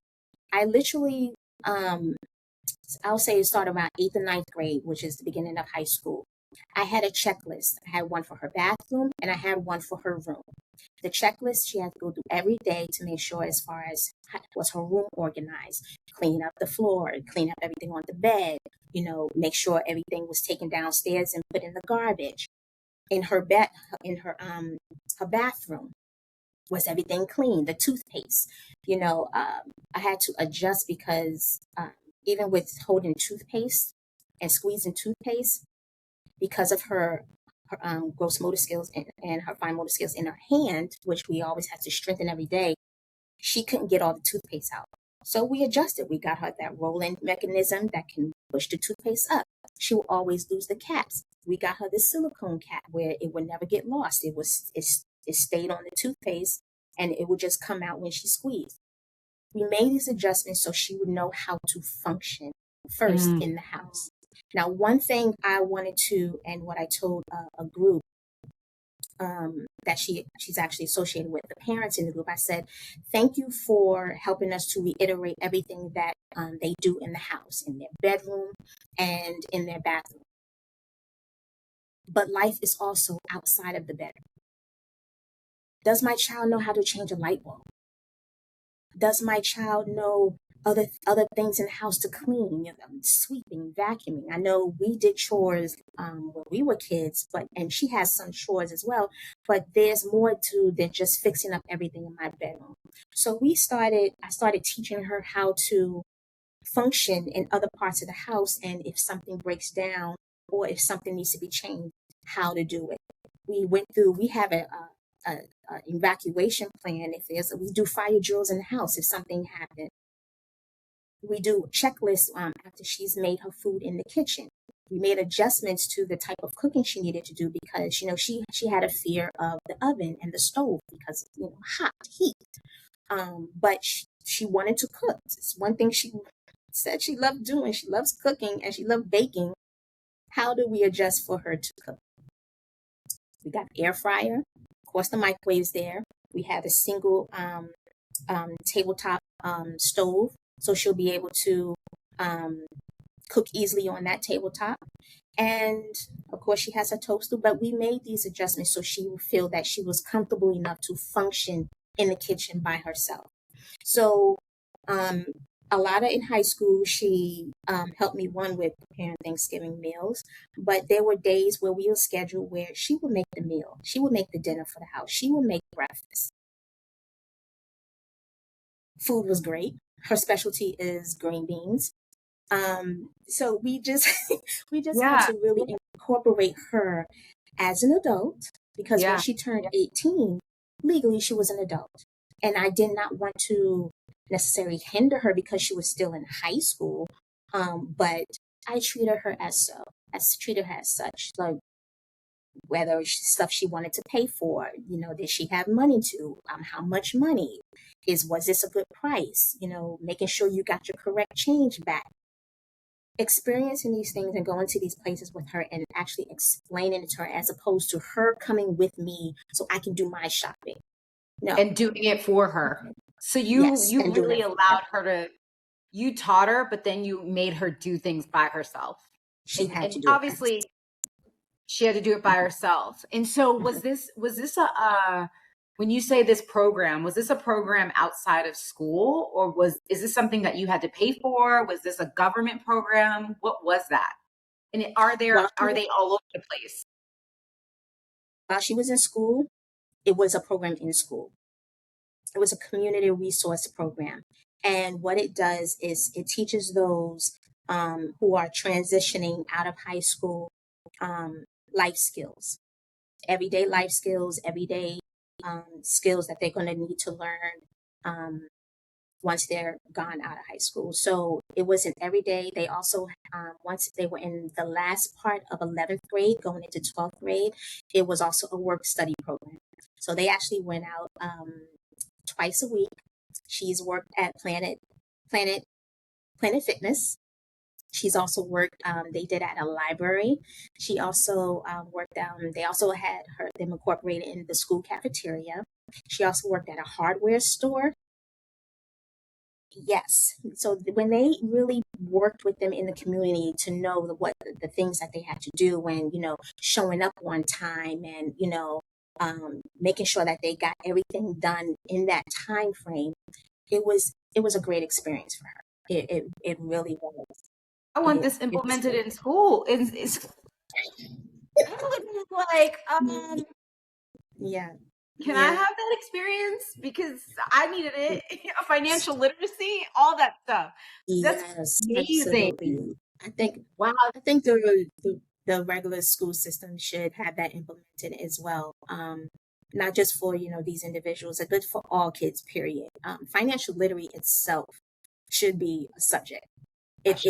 I literally, I'll say it started around 8th and 9th grade, which is the beginning of high school. I had a checklist. I had one for her bathroom and I had one for her room. The checklist she had to go through every day to make sure as far as was her room organized, clean up the floor, clean up everything on the bed, make sure everything was taken downstairs and put in the garbage. In her her bathroom, was everything clean? The toothpaste, I had to adjust because even with holding toothpaste and squeezing toothpaste, because of her gross motor skills and her fine motor skills in her hand, which we always have to strengthen every day, she couldn't get all the toothpaste out. So we adjusted. We got her that rolling mechanism that can push the toothpaste up. She will always lose the caps. We got her the silicone cap where it would never get lost. It stayed on the toothpaste and it would just come out when she squeezed. We made these adjustments so she would know how to function first in the house. Now, one thing I wanted to, and what I told a group that she's actually associated with, the parents in the group, I said, thank you for helping us to reiterate everything that they do in the house, in their bedroom and in their bathroom. But life is also outside of the bedroom. Does my child know how to change a light bulb? Does my child know other things in the house to clean, sweeping, vacuuming? I know we did chores when we were kids, and she has some chores as well, but there's more to than just fixing up everything in my bedroom. So I started teaching her how to function in other parts of the house, and if something breaks down or if something needs to be changed, how to do it. We have a evacuation plan. We do fire drills in the house if something happened. We do checklists after she's made her food in the kitchen. We made adjustments to the type of cooking she needed to do because she had a fear of the oven and the stove because hot heat. But she wanted to cook. It's one thing she said she loved doing. She loves cooking and she loved baking. How do we adjust for her to cook? We got air fryer. Of course, the microwave's there. We have a single tabletop stove, so she'll be able to cook easily on that tabletop. And of course, she has a toaster, but we made these adjustments so she would feel that she was comfortable enough to function in the kitchen by herself. So a lot in high school, she helped me with preparing Thanksgiving meals, but there were days where we would schedule where she would make the meal. She would make the dinner for the house. She would make breakfast. Food was great. Her specialty is green beans. So we just had to really incorporate her as an adult because when she turned 18, legally she was an adult. And I did not want to necessarily hinder her because she was still in high school. But I treated her as such, like whether stuff she wanted to pay for, did she have money to, how much money was this a good price, making sure you got your correct change back. Experiencing these things and going to these places with her and actually explaining it to her as opposed to her coming with me so I can do my shopping. No. And doing it for her. So you really allowed her you taught her, but then you made her do things by herself. She had to do obviously it. She had to do it by herself. And so was this when you say this program, was this a program outside of school, or is this something that you had to pay for? Was this a government program? What was that? And are they all over the place? While she was in school, it was a program in school. It was a community resource program. And what it does is it teaches those who are transitioning out of high school life skills, everyday life skills, everyday skills that they're going to need to learn once they're gone out of high school. So it wasn't every day. They also, once they were in the last part of 11th grade, going into 12th grade, it was also a work study program. So they actually went out twice a week. She's worked at Planet Fitness. She's also worked, they did at a library. She also worked they also had them incorporated in the school cafeteria. She also worked at a hardware store. Yes. So when they really worked with them in the community to know what the things that they had to do when, showing up on time and, making sure that they got everything done in that time frame, it was a great experience for her. It really was. I want this implemented in school. It's like, yeah. Can I have that experience? Because I needed it. Financial literacy, all that stuff. That's amazing. Absolutely. I think the regular school system should have that implemented as well. Not just for, these individuals, but for all kids, period. Financial literacy itself should be a subject. It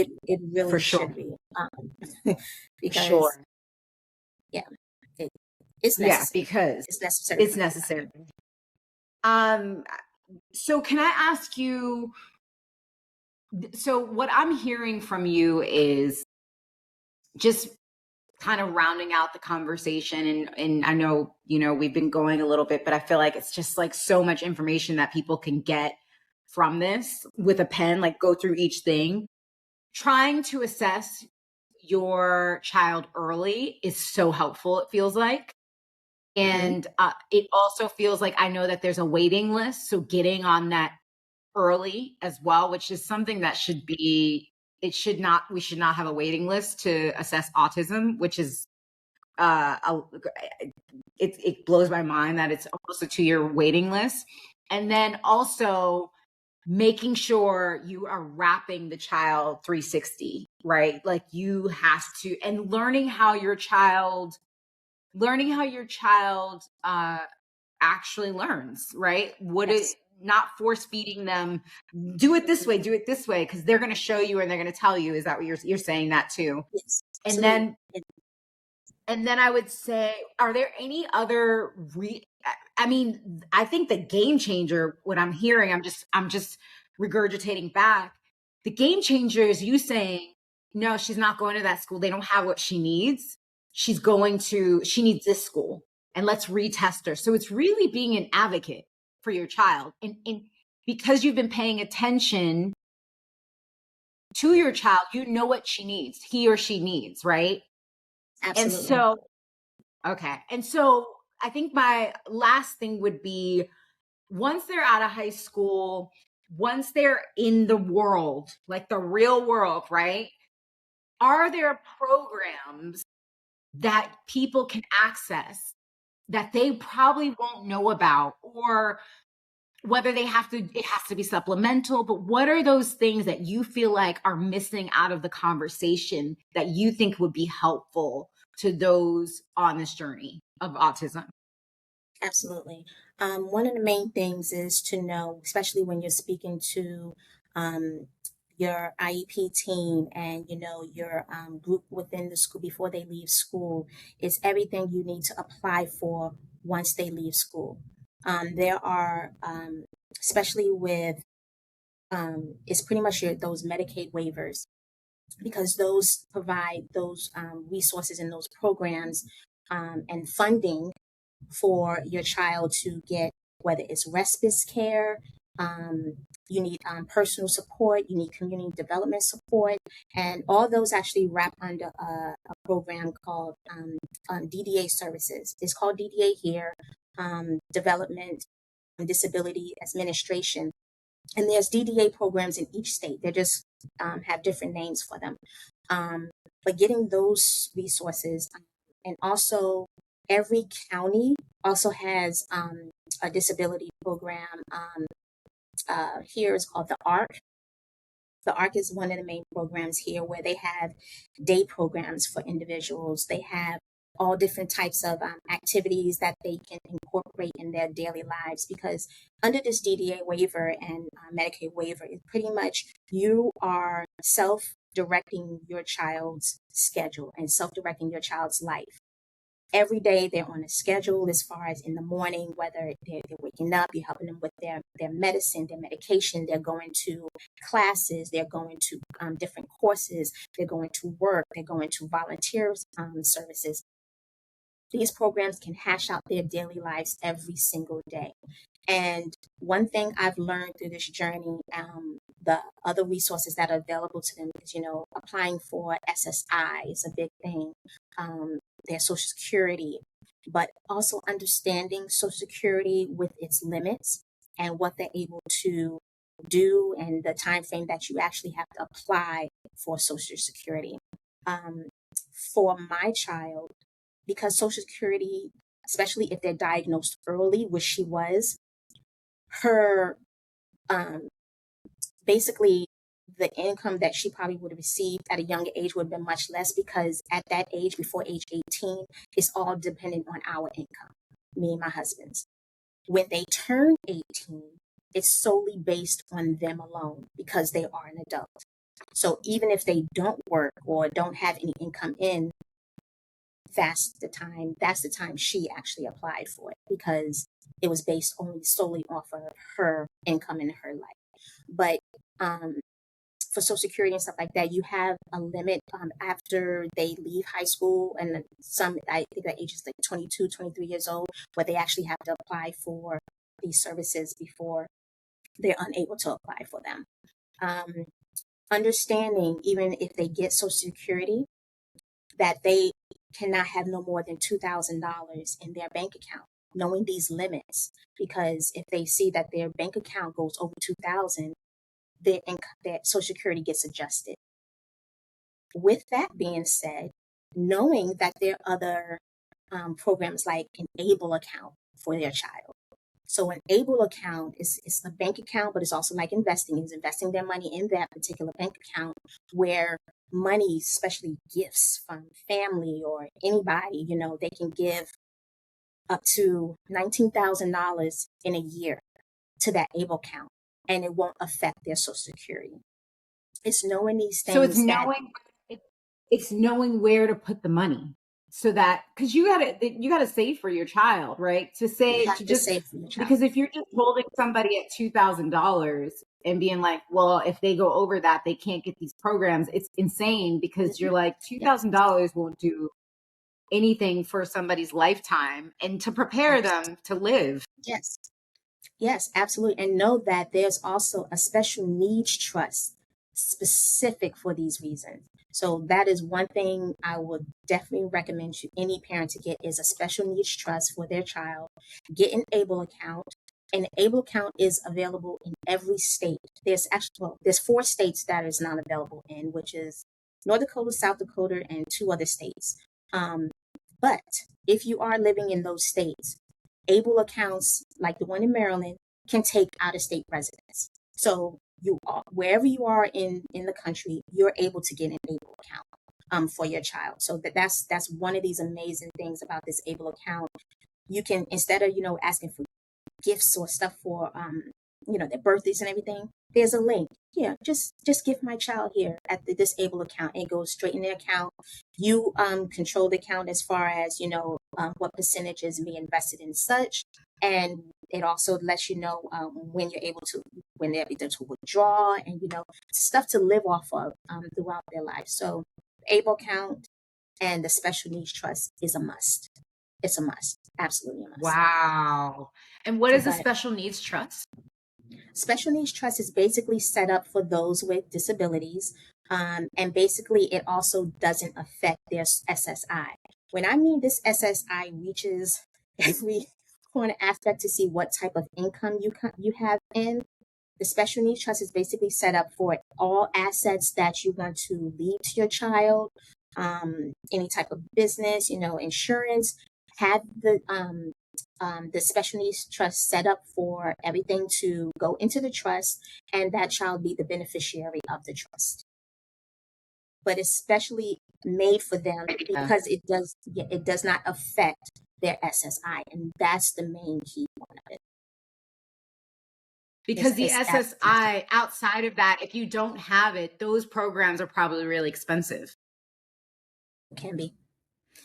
really should be. Because it's necessary. Yeah, because it's necessary. It's necessary. So can I ask you, so what I'm hearing from you is just kind of rounding out the conversation, and I know, we've been going a little bit, but I feel like it's just like so much information that people can get from this with a pen, like go through each thing. Trying to assess your child early is so helpful, it feels like. And it also feels like I know that there's a waiting list. So getting on that early as well, which is something that we should not have a waiting list to assess autism, which is, it blows my mind that it's almost a 2-year waiting list. And then also making sure you are wrapping the child 360, right? Like you have to, and learning how your child actually learns, right? Yes. Not force feeding them, do it this way, because they're going to show you and they're going to tell you. Is that what you're saying that too? Yes. And Absolutely. then I would say, are there any other I think the game changer, what I'm hearing, I'm just regurgitating back. The game changer is you saying, no, she's not going to that school. They don't have what she needs. She needs this school, and let's retest her. So it's really being an advocate for your child. And because you've been paying attention to your child, you know what he or she needs, right? Absolutely. And so I think my last thing would be, once they're out of high school, once they're in the world, like the real world, right? Are there programs that people can access that they probably won't know about, or whether it has to be supplemental, but what are those things that you feel like are missing out of the conversation that you think would be helpful to those on this journey of autism? Absolutely. One of the main things is to know, especially when you're speaking to your IEP team and your group within the school before they leave school, is everything you need to apply for once they leave school. There are, especially with, it's pretty much those Medicaid waivers, because those provide those resources and those programs and funding for your child to get, whether it's respite care, you need personal support, you need community development support, and all those actually wrap under a program called DDA services. It's called DDA here, Development and Disability Administration. And there's DDA programs in each state. They just have different names for them. But getting those resources, and also every county also has a disability program. Here is called the ARC. The ARC is one of the main programs here, where they have day programs for individuals. They have all different types of activities that they can incorporate in their daily lives, because under this DDA waiver and Medicaid waiver, it's pretty much you are self-directing your child's schedule and self-directing your child's life. Every day they're on a schedule, as far as in the morning, whether they're waking up, you're helping them with their medicine, their medication, they're going to classes, they're going to different courses, they're going to work, they're going to volunteer services. These programs can hash out their daily lives every single day. And one thing I've learned through this journey, the other resources that are available to them is, applying for SSI is a big thing, their Social Security, but also understanding Social Security with its limits and what they're able to do, and the time frame that you actually have to apply for Social Security. For my child, because Social Security, especially if they're diagnosed early, which she was, her basically the income that she probably would have received at a younger age would have been much less, because at that age, before age 18, it's all dependent on our income, me and my husband's. When they turn 18, it's solely based on them alone, because they are an adult. So even if they don't work or don't have any income in, that's the time she actually applied for it, because it was based only solely off of her income in her life. But for Social Security and stuff like that, you have a limit after they leave high school, and some, I think that age is like 22, 23 years old, where they actually have to apply for these services before they're unable to apply for them. Understanding, even if they get Social Security, that they cannot have no more than $2,000 in their bank account, knowing these limits, because if they see that their bank account goes over 2,000, their Social Security gets adjusted. With that being said, knowing that there are other programs like an ABLE account for their child. So an ABLE account is a bank account, but it's also like investing. It's investing their money in that particular bank account, where money, especially gifts from family or anybody, they can give up to $19,000 in a year to that ABLE account, and it won't affect their Social Security. It's knowing these things. So it's knowing where to put the money, so that, because you gotta save for your child, right? To save for your child. Because if you're just holding somebody at $2,000 and being like, well, if they go over that, they can't get these programs, it's insane, because you're like, $2,000 won't do anything for somebody's lifetime and to prepare them to live. Yes, absolutely. And know that there's also a special needs trust specific for these reasons. So that is one thing I would definitely recommend to any parent to get, is a special needs trust for their child. Get an ABLE account. An ABLE account is available in every state. There's 4 states that is not available in, which is North Dakota, South Dakota, and 2 other states. But if you are living in those states, ABLE accounts like the one in Maryland can take out-of-state residents. So wherever you are in the country, you're able to get an ABLE account for your child. So that's one of these amazing things about this ABLE account. You can, instead of asking for gifts or stuff for their birthdays and everything, there's a link. Yeah, just give my child here at this ABLE account, and it goes straight in the account. You control the account as far as what percentage is being invested in such, and it also lets you know when they're able to withdraw, and stuff to live off of throughout their life. So ABLE account and the special needs trust is a must. It's a must, absolutely a must. Wow. And what is a special needs trust? Special needs trust is basically set up for those with disabilities, and basically it also doesn't affect their SSI. When I mean this SSI reaches every corner aspect to see what type of income you have in, the special needs trust is basically set up for all assets that you want to leave to your child, any type of business, insurance. Have the special needs trust set up for everything to go into the trust, and that child be the beneficiary of the trust. But especially made for them because it does not affect their SSI, and that's the main key point of it. Because the SSI, outside of that, if you don't have it, those programs are probably really expensive. It can be.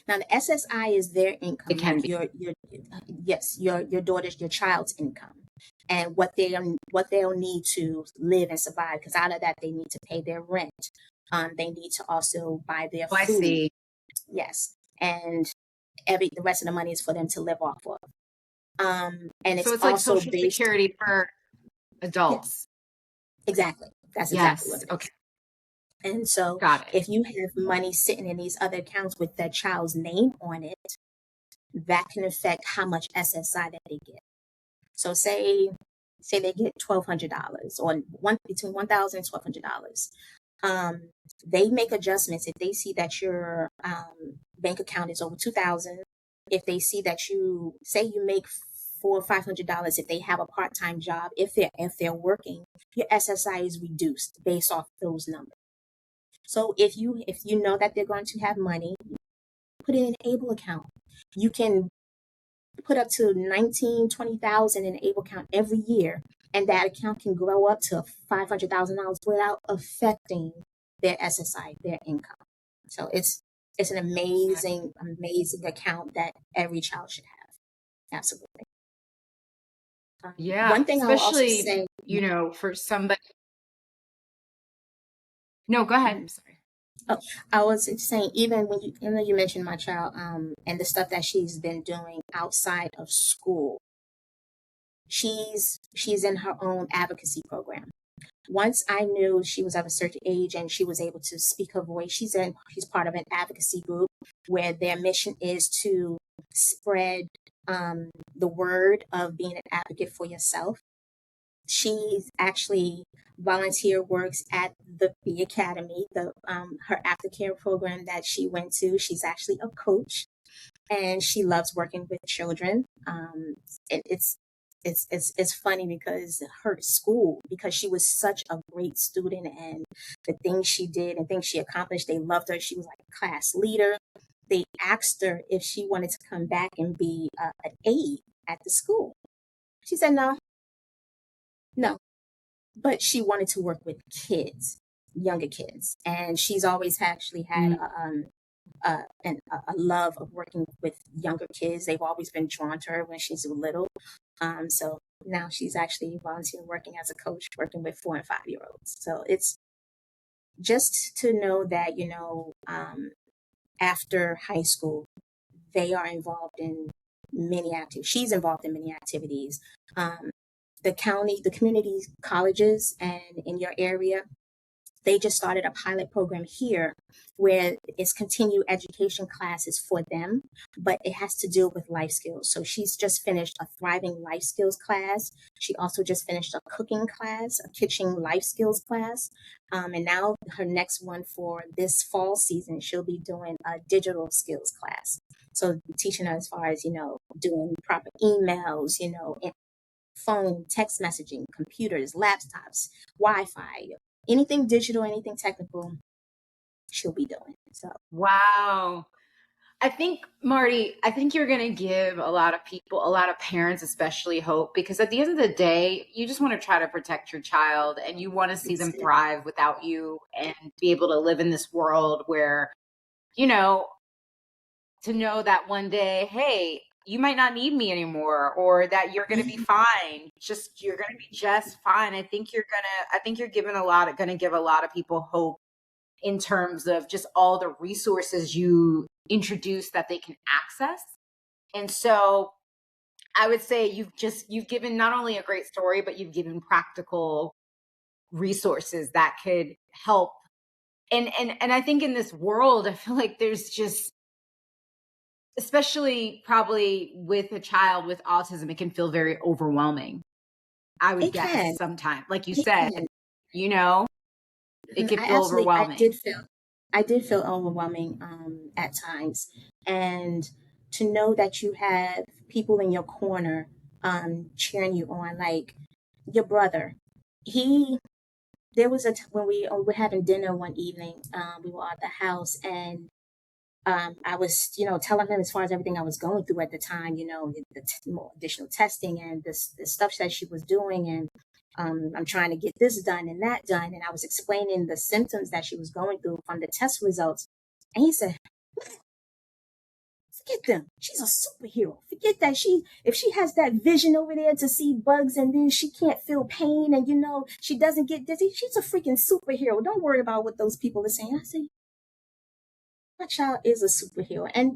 Now the SSI is their income. It can be. Your daughter's, your child's income, and what they'll need to live and survive. Because out of that, they need to pay their rent. They need to also buy their food. I see. Yes, and the rest of the money is for them to live off of. And so it's like Social Security for adults. Yeah. Exactly. That's exactly what it is. Okay. And so if you have money sitting in these other accounts with that child's name on it, that can affect how much SSI that they get. So say they get $1,200 or between $1,000 and $1,200. They make adjustments if they see that your bank account is over $2,000. If they see that you make $400 or $500, if they have a part-time job, if they're working, your SSI is reduced based off those numbers. So if you know that they're going to have money, put it in an ABLE account. You can put up to $19,000, $20,000 in an ABLE account every year, and that account can grow up to $500,000 without affecting their SSI, their income. So it's an amazing account that every child should have. Absolutely. Yeah. One thing especially, I'll also say, for somebody. No, go ahead. I'm sorry. Oh, I was saying, even when you mentioned my child, and the stuff that she's been doing outside of school, she's in her own advocacy program. Once I knew she was of a certain age and she was able to speak her voice, she's part of an advocacy group where their mission is to spread the word of being an advocate for yourself. She's actually volunteer works at the academy, the her aftercare program that she went to. She's actually a coach, and she loves working with children. It's funny because her school, because she was such a great student, and the things she did and things she accomplished, they loved her. She was like a class leader. They asked her if she wanted to come back and be an aide at the school. She said no, no, but she wanted to work with kids, younger kids, and she's always actually had a love of working with younger kids. They've always been drawn to her when she's little. So now she's actually volunteering working as a coach, working with 4 and 5 year olds. So it's just to know that, after high school, they are involved in many activities. She's involved in many activities. The county, the community colleges and in your area, they just started a pilot program here where it's continued education classes for them, but it has to deal with life skills. So she's just finished a thriving life skills class. She also just finished a cooking class, a kitchen life skills class. And now her next one for this fall season, she'll be doing a digital skills class. So teaching her as far as, doing proper emails, phone, text messaging, computers, laptops, Wi-Fi, anything digital, anything technical, she'll be doing. So Wow. I think, Marti, I think you're going to give a lot of people, a lot of parents especially, hope, because at the end of the day, you just want to try to protect your child and you want to see them thrive without you and be able to live in this world where, to know that one day, hey, you might not need me anymore, or that you're going to be fine. You're going to be just fine. I think you're giving going to give a lot of people hope in terms of just all the resources you introduce that they can access. And so I would say you've given not only a great story, but you've given practical resources that could help. And I think in this world, I feel like there's just, especially probably with a child with autism, it can feel very overwhelming. I would guess sometimes, like you said, it can feel overwhelming. I did feel overwhelming at times. And to know that you have people in your corner cheering you on, like your brother. There was when we were having dinner one evening, we were at the house, and I was, telling him as far as everything I was going through at the time, more additional testing and the stuff that she was doing. And I'm trying to get this done and that done. And I was explaining the symptoms that she was going through from the test results. And he said, forget them. She's a superhero. Forget that if she has that vision over there to see bugs and then she can't feel pain and, she doesn't get dizzy, she's a freaking superhero. Don't worry about what those people are saying. I said, my child is a superhero, and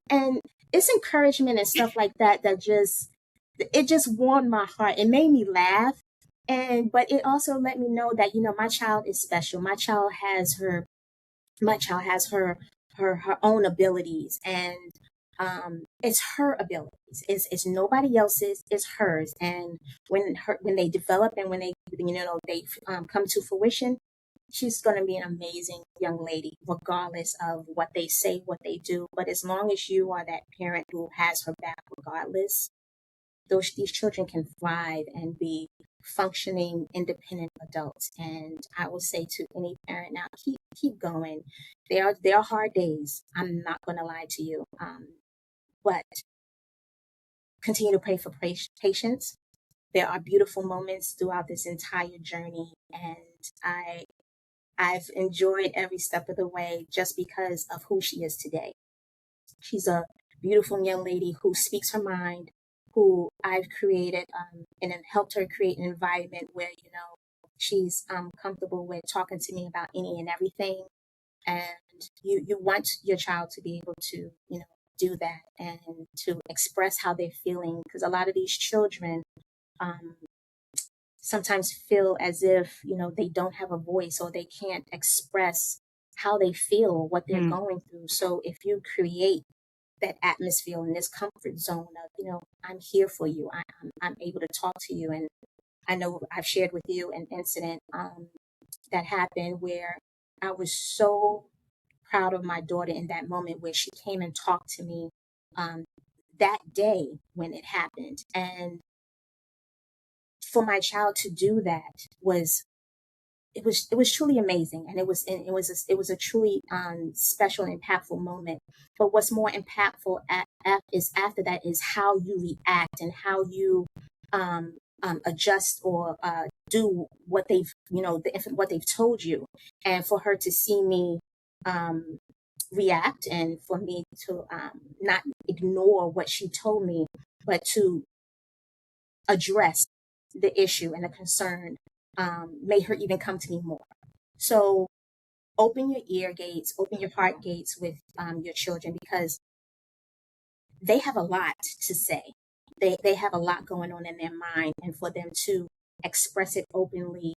it's encouragement and stuff like that it just warmed my heart. It made me laugh, but it also let me know that my child is special. My child has her her own abilities, and it's her abilities. It's nobody else's. It's hers. And when they develop and when they come to fruition, she's going to be an amazing young lady, regardless of what they say, what they do. But as long as you are that parent who has her back, regardless, these children can thrive and be functioning, independent adults. And I will say to any parent now, keep going. There are hard days. I'm not going to lie to you, but continue to pray for patience. There are beautiful moments throughout this entire journey, and I've enjoyed every step of the way just because of who she is today. She's a beautiful young lady who speaks her mind, who I've created and helped her create an environment where, She's comfortable with talking to me about any and everything. And you want your child to be able to, do that and to express how they're feeling. Because a lot of these children um, sometimes feel as if, they don't have a voice or they can't express how they feel, what they're Hmm. going through. So if you create that atmosphere in this comfort zone of, I'm here for you, I'm able to talk to you. And I know I've shared with you an incident that happened where I was so proud of my daughter in that moment where she came and talked to me um, that day when it happened. And for my child to do that was it was truly amazing, and it was a truly special and impactful moment. But what's more impactful is after that is how you react and how you adjust or do what they've what they've told you, and for her to see me um, react, and for me to not ignore what she told me, but to address the issue and the concern, made her even come to me more. So open your ear gates, open your heart gates with your children, because they have a lot to say. They have a lot going on in their mind, and for them to express it openly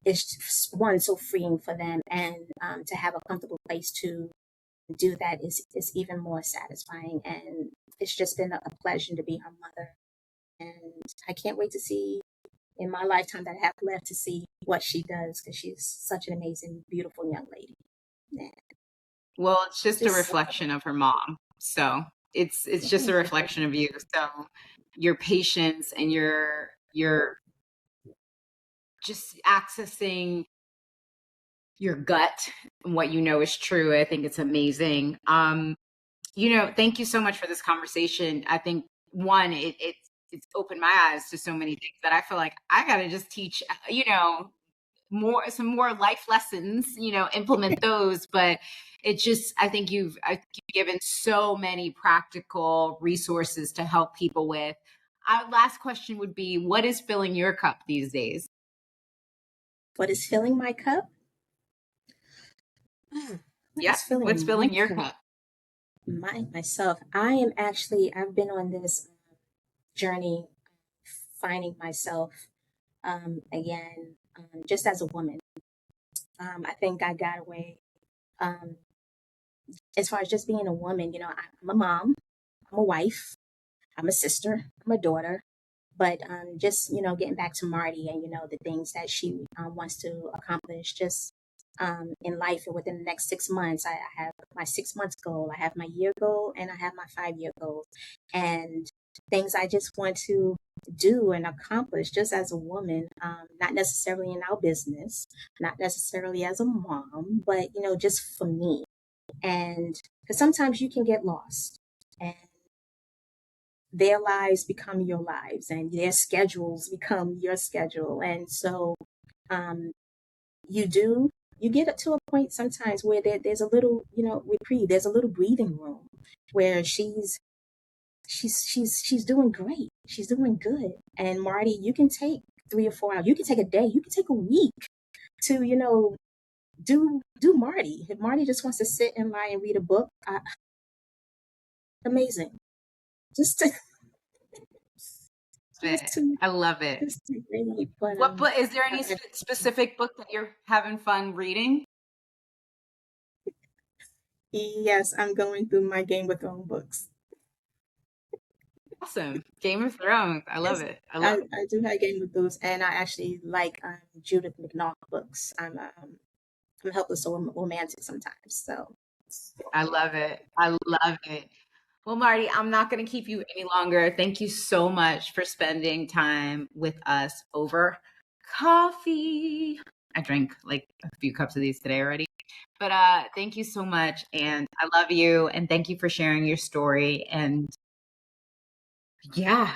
is one, so freeing for them, and to have a comfortable place to do that is even more satisfying. And it's just been a pleasure to be her mother. And I can't wait to see in my lifetime that I have left to see what she does, because she's such an amazing, beautiful young lady. Yeah. Well, it's just a Just reflection of her mom. So it's just a reflection of you. So your patience and your just accessing your gut and what you know is true. I think it's amazing. Thank you so much for this conversation. I think one, it's opened my eyes to so many things that I feel like I gotta just teach, some more life lessons, implement those. But I think you've given so many practical resources to help people with. Our last question would be, what is filling your cup these days? what is filling my cup? What Yeah. is What's filling my filling your cup? cup? Myself. I've been on this journey finding myself again, just as a woman. I think I got away um, as far as just being a woman. I'm a mom, I'm a wife, I'm a sister, I'm a daughter. But just getting back to Marty and the things that she wants to accomplish, just in life, and within the next 6 months, I have my 6 months goal, I have my year goal, and I have my 5 year goal, and things I just want to do and accomplish just as a woman, not necessarily in our business, not necessarily as a mom, but just for me. And because sometimes you can get lost, and their lives become your lives, and their schedules become your schedule. And so um, you get up to a point sometimes where there's a little reprieve, there's a little breathing room where she's doing great, she's doing good. And Marty, you can take 3 or 4 hours, you can take a day, you can take a week to do Marty. If Marty just wants to sit and lie and read a book, amazing. just to just to I love it. just to really, but What book is there any I, specific book that you're having fun reading? yes, I'm going through my Game of Thrones books. Awesome. Game of Thrones. I love Yes, it. I love I do have Game of Thrones, and I actually like Judith McNaught books. I'm helpless or romantic sometimes. So I love it. I love it. Well, Marty, I'm not going to keep you any longer. Thank you so much for spending time with us over coffee. I drank like a few cups of these today already. But thank you so much, and I love you, and thank you for sharing your story. And yeah,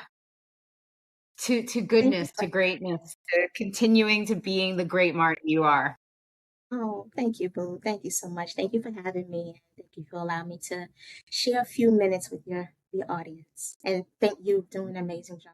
to thank you goodness, for to greatness, to continuing to being the great Marty you are. thank you, Boo. Thank you so much. Thank you for having me. Thank you for allowing me to share a few minutes with your audience. And thank you for doing an amazing job.